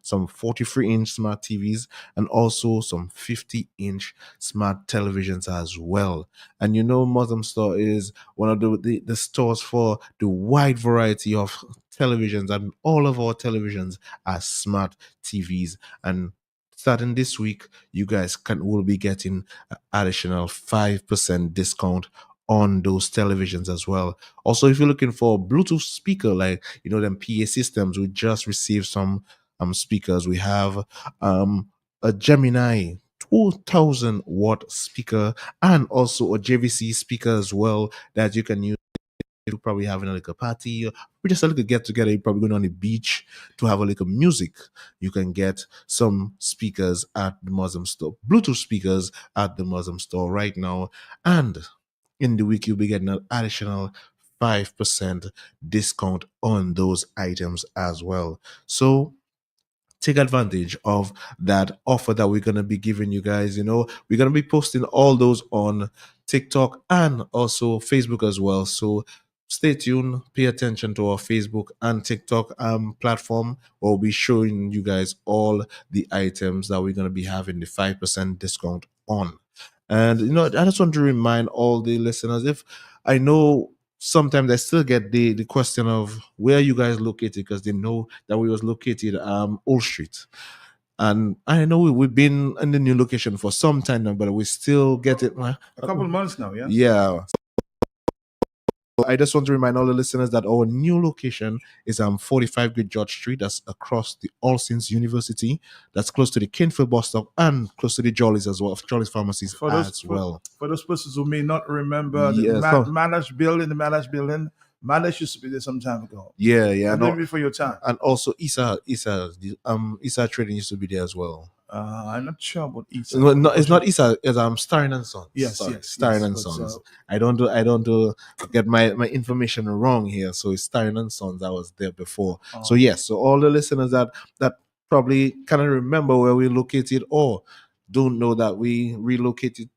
Speaker 17: some 43-inch smart TVs and also some 50-inch smart televisions as well. And Muslim Store is one of the stores for the wide variety of televisions, and all of our televisions are smart TVs. And starting this week, you guys will be getting an additional 5% discount on those televisions as well. Also, if you're looking for a Bluetooth speaker, like them PA systems, we just received some speakers. We have a Gemini 2000-watt speaker and also a JVC speaker as well that you can use. You're probably having a little party or just a little get together. You're probably going on the beach to have a little music. You can get some speakers at the Muslim store, Bluetooth speakers at the Muslim store right now. And in the week, you'll be getting an additional 5% discount on those items as well. So take advantage of that offer that we're going to be giving you guys. We're going to be posting all those on TikTok and also Facebook as well. So stay tuned, pay attention to our Facebook and TikTok platform. We'll be showing you guys all the items that we're going to be having the 5% discount on. And I just want to remind all the listeners, if I know sometimes I still get the question of where you guys located, because they know that we was located Old Street. And I know we've been in the new location for some time now, but we still get it.
Speaker 1: A couple of months now, yeah?
Speaker 17: Yeah. I just want to remind all the listeners that our new location is 45 Great George Street. That's across the All Saints University. That's close to the Kinfield bus stop and close to the Jollies as well, Jollies pharmacies as well.
Speaker 1: For those persons who may not remember
Speaker 17: Yeah,
Speaker 1: the Manage building, Manage used to be there some time ago.
Speaker 17: Yeah.
Speaker 1: Maybe before your time.
Speaker 17: And also Isa Trading used to be there as well.
Speaker 1: I'm not sure about Isa.
Speaker 17: No, it's not Isa. It's Starring and Sons.
Speaker 1: Yes,
Speaker 17: Starring and Sons. I don't do get my information wrong here. So it's Starring and Sons. I was there before. So yes. So all the listeners that probably cannot remember where we located or don't know that we relocated,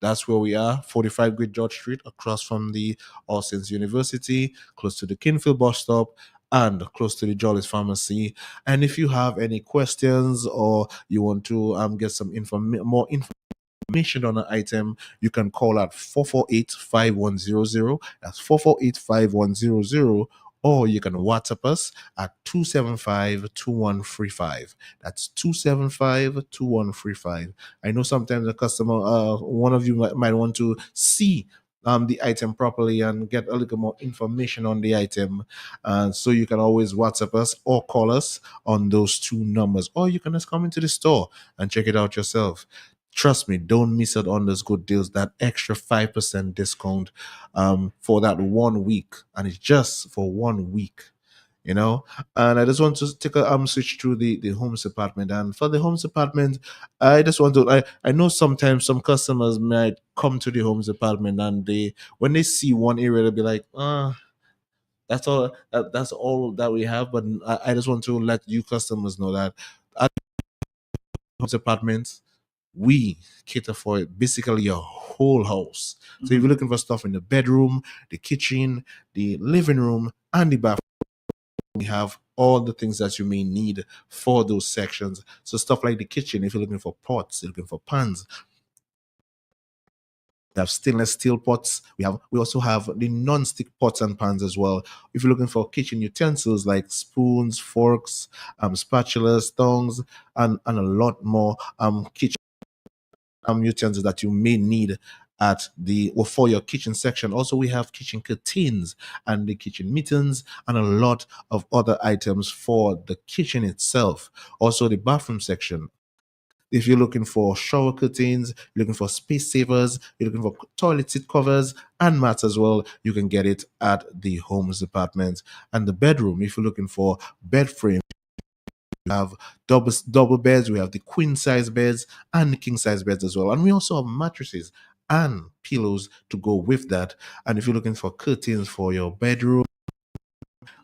Speaker 17: that's where we are, 45 Great George Street, across from the All Saints University, close to the Kinfield bus stop, and close to the Jollies Pharmacy. And if you have any questions or you want to get some more information on an item, you can call at 448-5100. That's 448-5100. Or you can WhatsApp us at 275-2135. That's 275-2135. I know sometimes the customer, one of you might want to see the item properly and get a little more information on the item. So you can always WhatsApp us or call us on those two numbers. Or you can just come into the store and check it out yourself. Trust me, don't miss out on those good deals, that extra 5% discount for that 1 week. And it's just for 1 week, And I just want to take a switch to the homes department. And for the homes department, I just want to, I know sometimes some customers might come to the homes department and when they see one area, they'll be like, that's all that we have. But I just want to let you customers know that at the homes department, we cater for basically your whole house. So if you're looking for stuff in the bedroom, the kitchen, the living room, and the bathroom, we have all the things that you may need for those sections. So stuff like the kitchen, if you're looking for pots, you're looking for pans, we have stainless steel pots. We also have the non-stick pots and pans as well. If you're looking for kitchen utensils like spoons, forks, spatulas, tongs, and a lot more kitchen utensils that you may need at the or for your kitchen section. Also, we have kitchen curtains and the kitchen mittens and a lot of other items for the kitchen itself. Also, the bathroom section. If you're looking for shower curtains, you're looking for space savers, you're looking for toilet seat covers and mats as well, you can get it at the homes department. And the bedroom, if you're looking for bed frame, we have double beds, we have the queen size beds and the king size beds as well. And we also have mattresses and pillows to go with that. And if you're looking for curtains for your bedroom,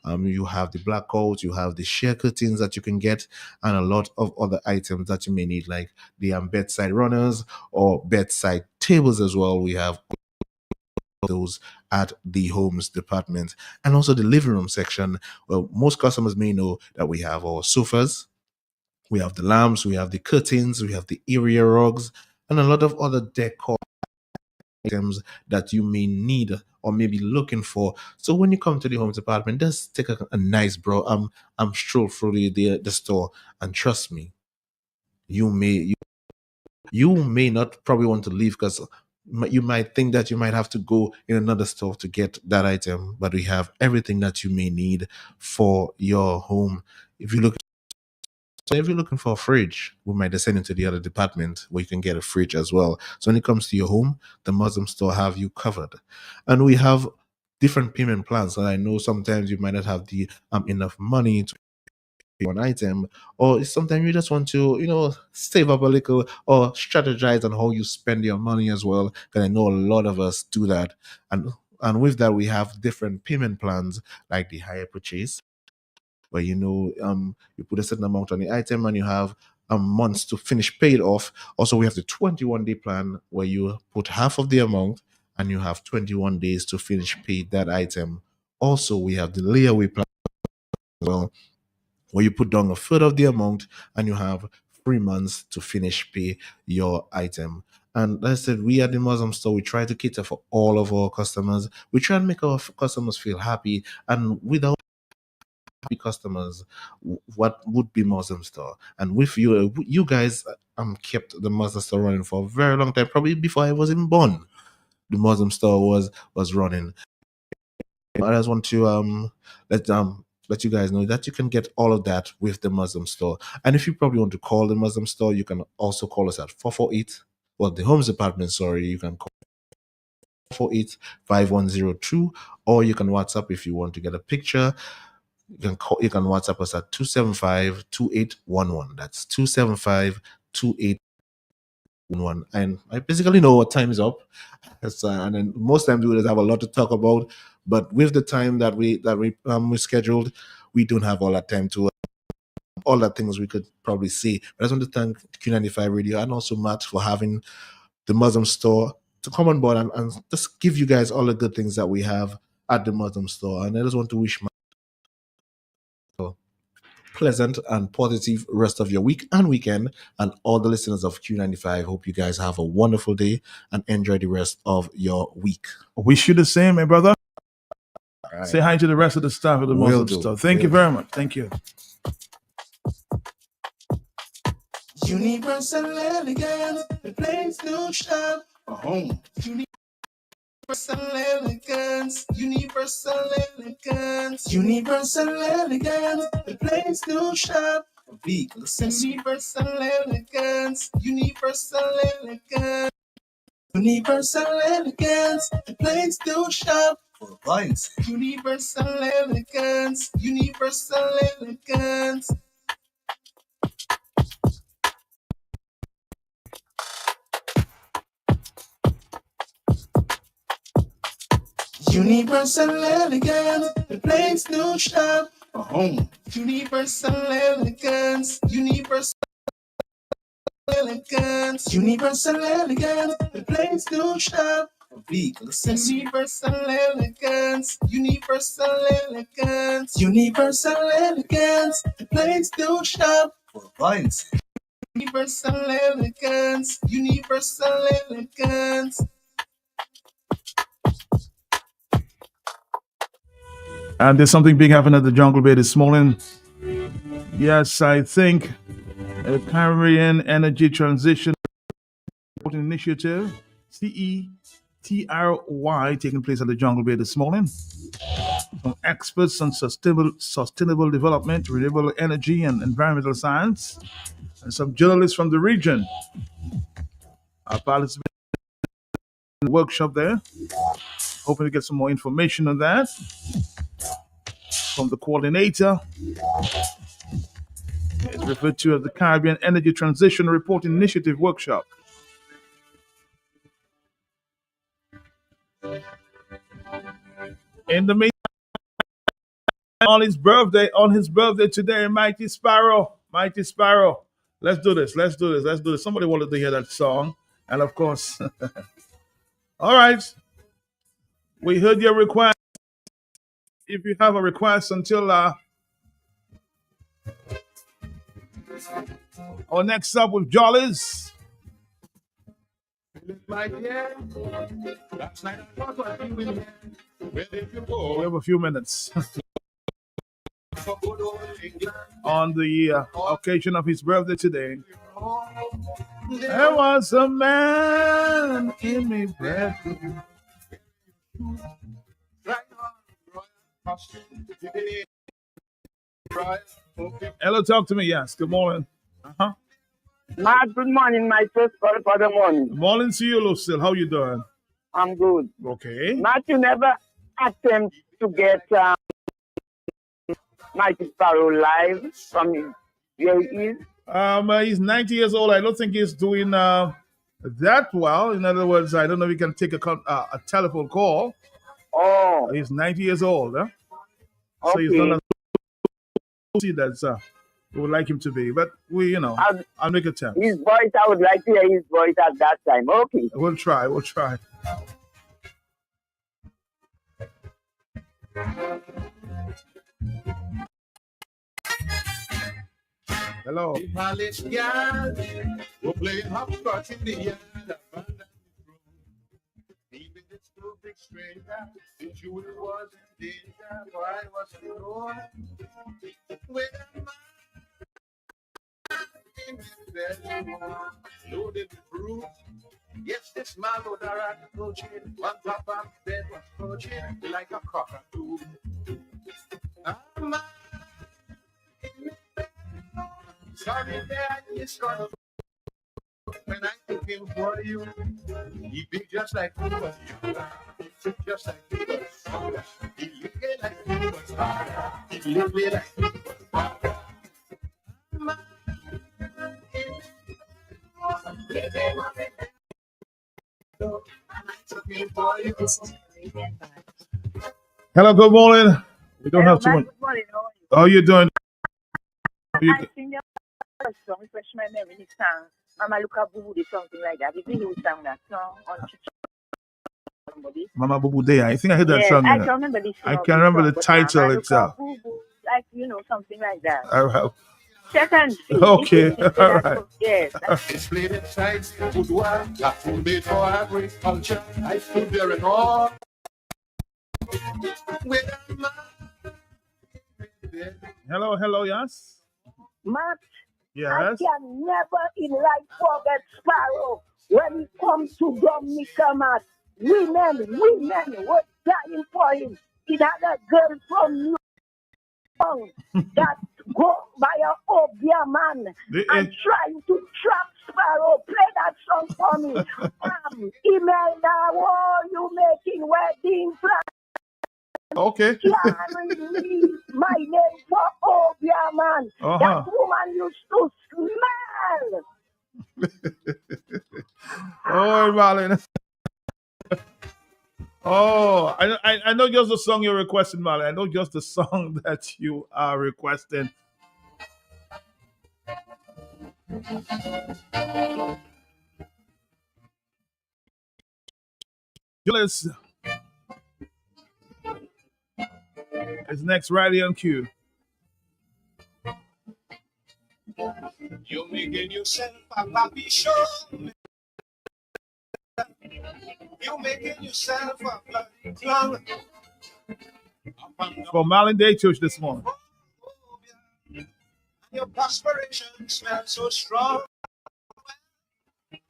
Speaker 17: you have the black coats, you have the sheer curtains that you can get, and a lot of other items that you may need, like the bedside runners or bedside tables as well. We have those at the homes department. And also the living room section. Well, most customers may know that we have our sofas, we have the lamps, we have the curtains, we have the area rugs, and a lot of other decor items that you may need or maybe looking for. So when you come to the home department, just take a nice stroll through the store, and trust me, you may not probably want to leave because you might think that you might have to go in another store to get that item, but we have everything that you may need for your home. If you're looking for a fridge, we might send it to the other department where you can get a fridge as well. So when it comes to your home, the Muslim store have you covered. And we have different payment plans. And I know sometimes you might not have the enough money to pay one item, or sometimes you just want to, save up a little or strategize on how you spend your money as well. Because I know a lot of us do that. And with that, we have different payment plans like the higher purchase, where you put a certain amount on the item and you have months to finish paid off. Also, we have the 21-day plan where you put half of the amount and you have 21 days to finish pay that item. Also, we have the layaway plan as well, where you put down a third of the amount and you have 3 months to finish pay your item. And like I said, we at the Muslim store, we try to cater for all of our customers. We try and make our customers feel happy, and without happy customers, what would be Muslim store? And with you guys kept the Muslim store running for a very long time, probably before I was even born. The Muslim store was running. I just want to let you guys know that you can get all of that with the Muslim store. And if you probably want to call the Muslim store, you can also call us at 448. Well, the Homes Department, sorry, you can call 448-5102, or you can WhatsApp if you want to get a picture. You can WhatsApp us at 275-2811. That's 275-2811. And I basically know what time is up. And then most times we just have a lot to talk about, but with the time that we scheduled, we don't have all that time to all the things we could probably see. But I just want to thank Q95 Radio and also Matt for having the Muslim store to come on board and just give you guys all the good things that we have at the Muslim store. And I just want to wish pleasant and positive rest of your week and weekend, and all the listeners of Q95. Hope you guys have a wonderful day and enjoy the rest of your week.
Speaker 1: Wish you the same, my brother.
Speaker 17: Right.
Speaker 1: Say hi to the rest of the staff of the Muslim store. Thank you very much. Thank you.
Speaker 4: Universal Elegance, the place to shop for home. Universal Elegance, Universal Elegance, Universal Elegance, the place to shop for vehicles. Universal Elegance, Universal Elegance, Universal Elegance, the place to shop for appliances. Universal Elegance, Universal Elegance. Universal Elegance, the place to shop for home. Universal Elegance, Universal Elegance, Universal Elegance, the place to shop for vehicles. Universal Elegance, Universal Elegance, Universal Elegance, the place to shop for appliances. Universal Elegance, Universal Elegance.
Speaker 1: And there's something big happening at the Jungle Bay this morning. Yes, I think a Caribbean Energy Transition Initiative CETRY, taking place at the Jungle Bay this morning. From experts on sustainable development, renewable energy, and environmental science, and some journalists from the region are participating in the workshop there. Hoping to get some more information on that from the coordinator. It's referred to as the Caribbean Energy Transition Reporting Initiative Workshop. In the meantime, on his birthday today, Mighty Sparrow. Let's do this. Somebody wanted to hear that song. And of course, all right. We heard your request. If you have a request until our next up with Jollies. We have a few minutes. On the occasion of his birthday today. There was a man in me bed. Hello, talk to me. Yes, good morning.
Speaker 2: Matt, good morning, my first call for the morning.
Speaker 1: Good morning to you, Lucille. How you doing?
Speaker 2: I'm good.
Speaker 1: Okay.
Speaker 2: Matt, you never attempt to get Mighty Sparrow live from where he is?
Speaker 1: He's 90 years old. I don't think he's doing that well. In other words, I don't know if he can take a telephone call.
Speaker 2: Oh.
Speaker 1: He's 90 years old. Huh?
Speaker 2: Okay.
Speaker 1: So he's not as see that we would like him to be. But I'll make a attempt.
Speaker 2: His voice, I would like to hear his voice at that time. Okay.
Speaker 1: We'll try. Hello.
Speaker 4: The palace guard were playing hopscotch in the yard. Even the stupid stranger, since you was in danger, for I was alone. When in the bedroom, loaded with fruit. Yes, this man would have approaching. One top of the bed was approaching like a cockatoo. Sorry that he's gonna when I took him for you. He big just like you was you. Just like you was. He look like you was. He look like you was.
Speaker 1: Hello, good morning. We don't have too much.
Speaker 23: Good morning.
Speaker 1: How are you doing?
Speaker 23: I think your song, refresh my memory, this song. Mama Look at Boo, something like that. If you sang that song on somebody.
Speaker 1: Mama Bubu Day. I think I heard that
Speaker 23: Yes,
Speaker 1: song.
Speaker 23: I can't remember this song.
Speaker 1: I can't remember the title
Speaker 23: Mama
Speaker 1: itself.
Speaker 23: Look at Boo, like, something like that.
Speaker 1: All right.
Speaker 23: Second.
Speaker 1: Okay. All right.
Speaker 23: Yes.
Speaker 4: Displayed inside the boudoir, that food made for agriculture. I stood there in awe.
Speaker 1: Hello, yes?
Speaker 23: Matt,
Speaker 1: yes?
Speaker 23: I can never in life forget Sparrow. When it comes to Dominica, Matt, women were dying for him. He had a girl from New York that go by an Obia man and trying to trap Sparrow. Play that song for me. Imelda, you making wedding plans?
Speaker 1: Okay.
Speaker 23: My name for Obia man. That woman used to smell.
Speaker 1: Oh, Marlon. Oh, I know just the song you're requesting, Marlon. I know just the song that you are requesting. Julius is next right here on cue.
Speaker 4: You're making yourself a papi show. You're making yourself a bloody clown.
Speaker 1: For Marlon Day Church this morning.
Speaker 4: Your perspiration smells so strong.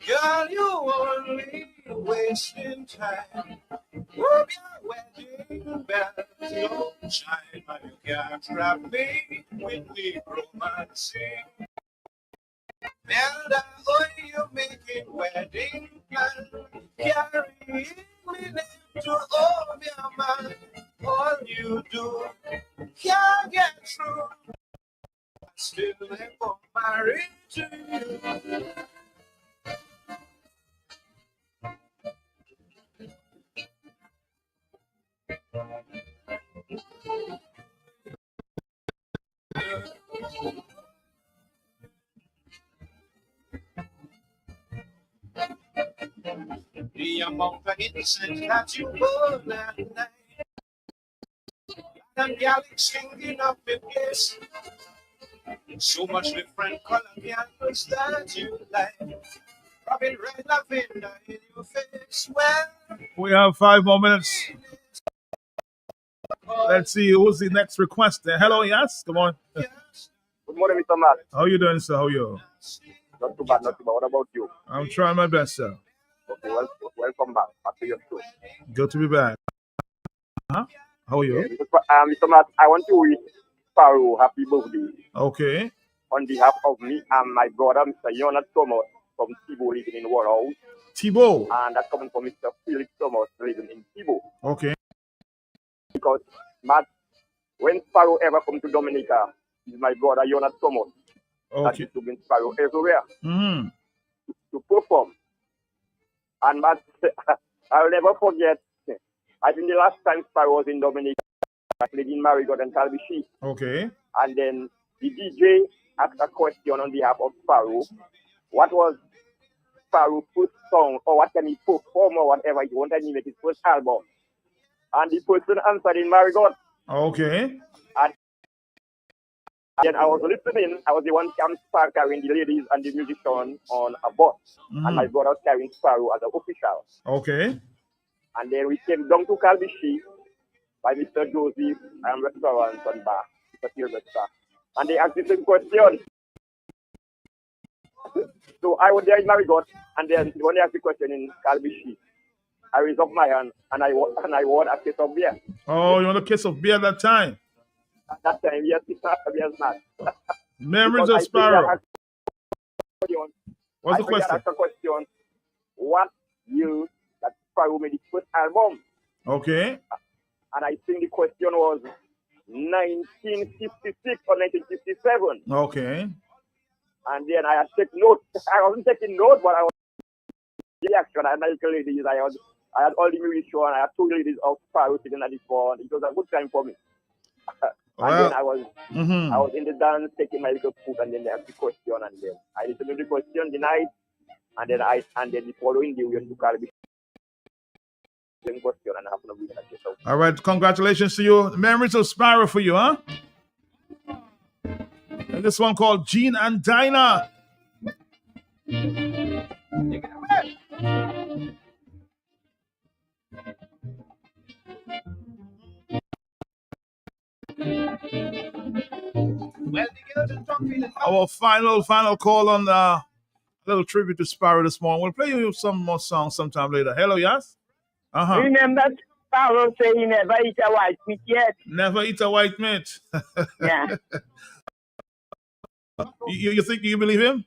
Speaker 4: Girl, you only wasting time. Oh, your wedding bells don't chime, and you can't trap me with the romancing. And oh, you're making wedding plans, carrying me to home, your man. All you do can't get through. Still never married to you. The amount of innocence that you were that night, and galaxy singing up the place. So much different color candles that you like. Rubbing red lavender in your face. Well,
Speaker 1: We have 5 more minutes. Let's see who's the next requester. Hello, yes, come on.
Speaker 18: Good morning, Mr. Matt.
Speaker 1: How you doing, sir? How are you?
Speaker 18: Not too bad, not too bad. What about you?
Speaker 1: I'm trying my best, sir.
Speaker 18: Okay, welcome back. Back to your show.
Speaker 1: Good to be back. Huh? How are you?
Speaker 18: Yeah, Mr. Matt, I want to wish Sparrow happy birthday.
Speaker 1: Okay.
Speaker 18: On behalf of me and my brother, Mr. Jonas Thomas from Tibo living in Waterhouse.
Speaker 1: Tibo?
Speaker 18: And that's coming from Mr. Felix Thomas living in Tibo.
Speaker 1: Okay.
Speaker 18: Because, Matt, when Sparrow ever come to Dominica, is my brother Jonas Thomas.
Speaker 1: Okay.
Speaker 18: That used to bring Sparrow everywhere to perform. And Matt, I'll never forget, I think the last time Sparrow was in Dominica, I played in Marigot and Calvishi.
Speaker 1: Okay.
Speaker 18: And then the DJ asked a question on behalf of Sparrow. What was Sparrow's first song, or what can he perform, or whatever he wanted to make his first album? And the person answered in Marigot.
Speaker 1: Okay.
Speaker 18: And then I was listening. I was the one carrying the ladies and the musicians on a bus. And my brother was carrying Sparrow as an official.
Speaker 1: Okay.
Speaker 18: And then we came down to Calvishi by Mr. Joseph and Restaurant and Bar, Mr. Sylvester. And they asked the same question. So I was there in Marigot, and then when they asked the question in Calvishi, I raised up my hand and I won a case of beer.
Speaker 1: Oh, you want a case of beer that time?
Speaker 18: At that time, yes, yes, not.
Speaker 1: Memories of Sparrow. What's the
Speaker 18: I
Speaker 1: question?
Speaker 18: asked a question. What year that Sparrow made his first album?
Speaker 1: Okay.
Speaker 18: And I think the question was 1956 or 1957.
Speaker 1: Okay.
Speaker 18: And then I had taken notes. I wasn't taking notes, but I was reaction. I had my little ladies. I had all the musicians. I had 2 ladies of Sparrow sitting at the phone. It was a good time for me. And then I was in the dance taking my little food, and then they asked the question, and then I listened to the question the night, and then the following day we went to Caribbean. Same question, and I have no reason to get out.
Speaker 1: All right. Congratulations to you. Memories of Sparrow for you, huh? And this one called Gene and Dinah. Our final call on a little tribute to Sparrow this morning. We'll play you some more songs sometime later. Hello, yes?
Speaker 2: Remember, Sparrow say he never eat a white meat yet.
Speaker 1: Never eat a white meat.
Speaker 2: Yeah.
Speaker 1: You think you believe him?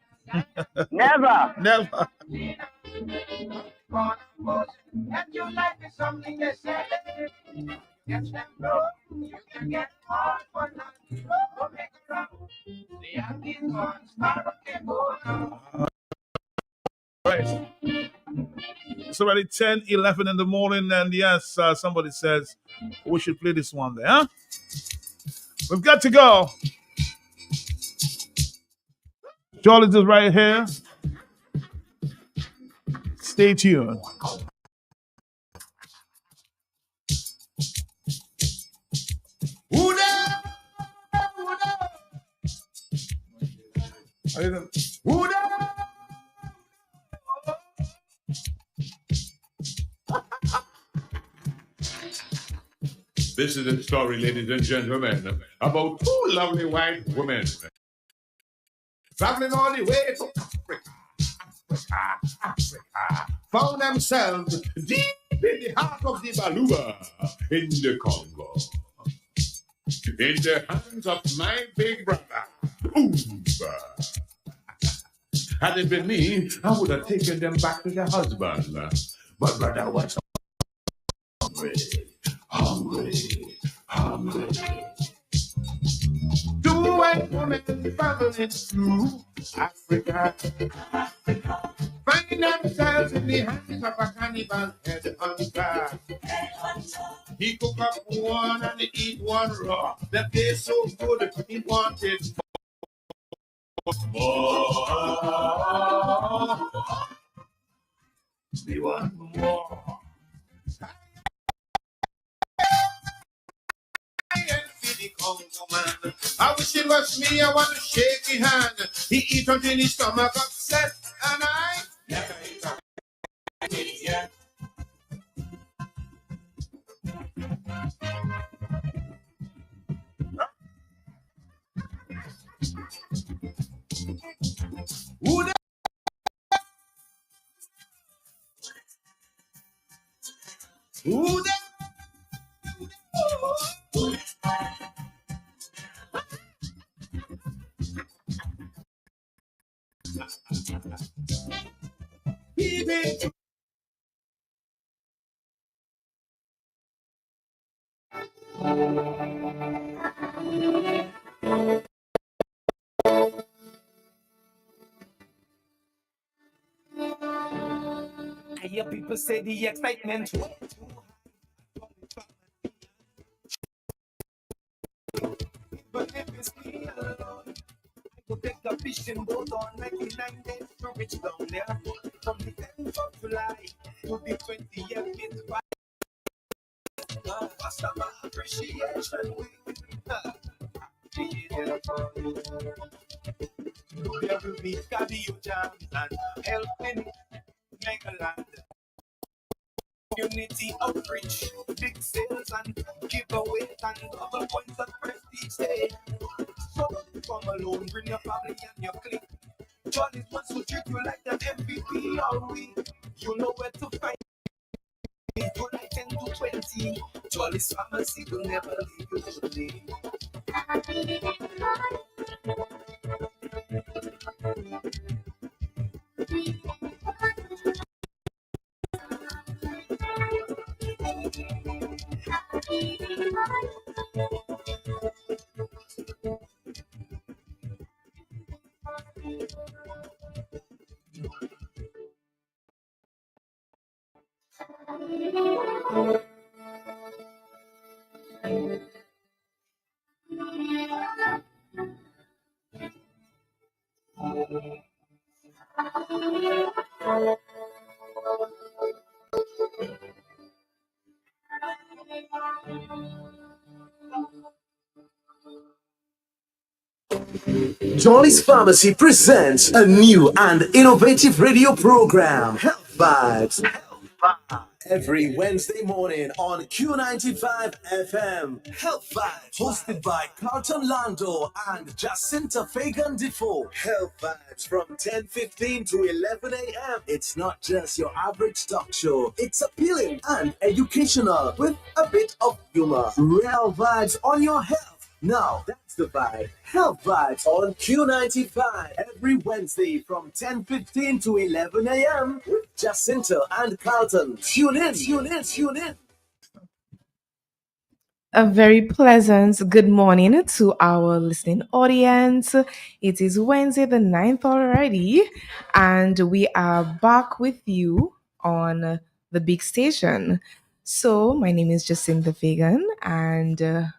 Speaker 2: Never.
Speaker 1: Never. Right. It's already 10:11 in the morning, and yes, somebody says we should play this one there. Huh? We've got to go. Charlotte is right here. Stay tuned.
Speaker 19: This is a story, ladies and gentlemen, about 2 lovely white women traveling all the way to Africa. Africa found themselves deep in the heart of the Balua in the Congo. In the hands of my big brother, Oomba. Had it been me, I would have taken them back to their husband. But brother was hungry, hungry, hungry. Two white women traveling through Africa find themselves in the hands of a cannibal headhunter. He cook up one and he eat one raw. That tastes so good, he wanted more. He want more. I wish it was me, I want to shake his hand. He eat until his stomach upset, and I never eat a yet. Who the Who the Baby.
Speaker 20: I hear people say the excitement. But if it's me alone, I go take a fishing boat on 99 days to reach down there. From the 10th of July to the 20th, it's fast of appreciation week. There will be cardio jams and helping make a land. Community outreach, big sales and giveaways and double points of prestige day. So come alone, bring your family and your clique. Charlie wants to treat you like an MVP all week. You know where to find me. July 10 to 20. Charlie's Pharmacy will never leave you today. Jolly's Pharmacy presents a new and innovative radio program, Health Vibes. Every Wednesday morning on Q95 FM. Health Vibes, hosted by Carlton Lando and Jacinta Fagan Defoe. Health Vibes from 10:15 to 11 a.m. It's not just your average talk show. It's appealing and educational with a bit of humor. Real vibes on your health. Now, that's the vibe. Health Vibes on Q95 every Wednesday from 10:15 to 11 a.m. with Jacinta and Carlton. Tune in, tune in, tune in.
Speaker 3: A very pleasant good morning to our listening audience. It is Wednesday the 9th already, and we are back with you on the big station. So, my name is Jacinta Fagan, and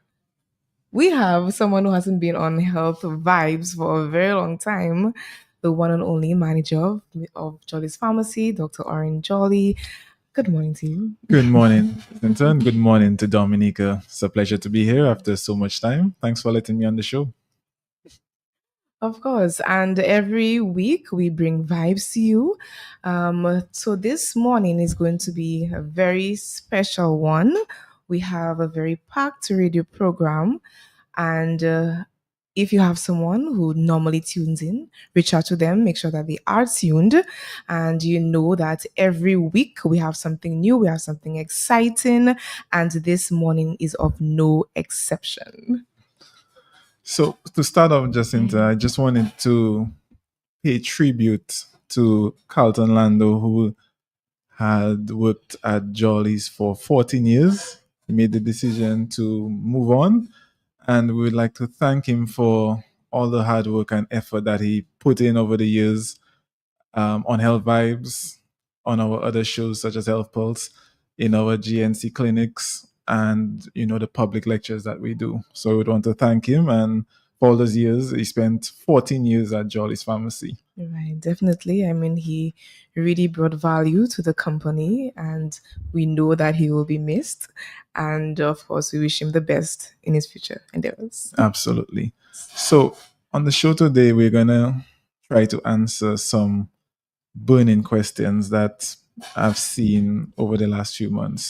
Speaker 3: we have someone who hasn't been on Health Vibes for a very long time, the one and only manager of Jolly's Pharmacy, Dr. Oren Jolly. Good morning to you.
Speaker 7: Good morning, Clinton. Good morning to Dominica. It's a pleasure to be here after so much time. Thanks for letting me on the show.
Speaker 3: Of course, and every week we bring vibes to you. So this morning is going to be a very special one. We have a very packed radio program, and if you have someone who normally tunes in, reach out to them, make sure that they are tuned, and you know that every week we have something new, we have something exciting, and this morning is of no exception.
Speaker 7: So to start off, Jacinta, I just wanted to pay tribute to Carlton Lando, who had worked at Jolly's for 14 years. He made the decision to move on, and we would like to thank him for all the hard work and effort that he put in over the years, on Health Vibes, on our other shows such as Health Pulse, in our GNC clinics, and the public lectures that we do. So we would want to thank him, and for all those years, he spent 14 years at Jolly's Pharmacy.
Speaker 3: Right, definitely. I mean, he really brought value to the company, and we know that he will be missed. And of course, we wish him the best in his future endeavors.
Speaker 7: Absolutely. So on the show today, we're gonna try to answer some burning questions that I've seen over the last few months.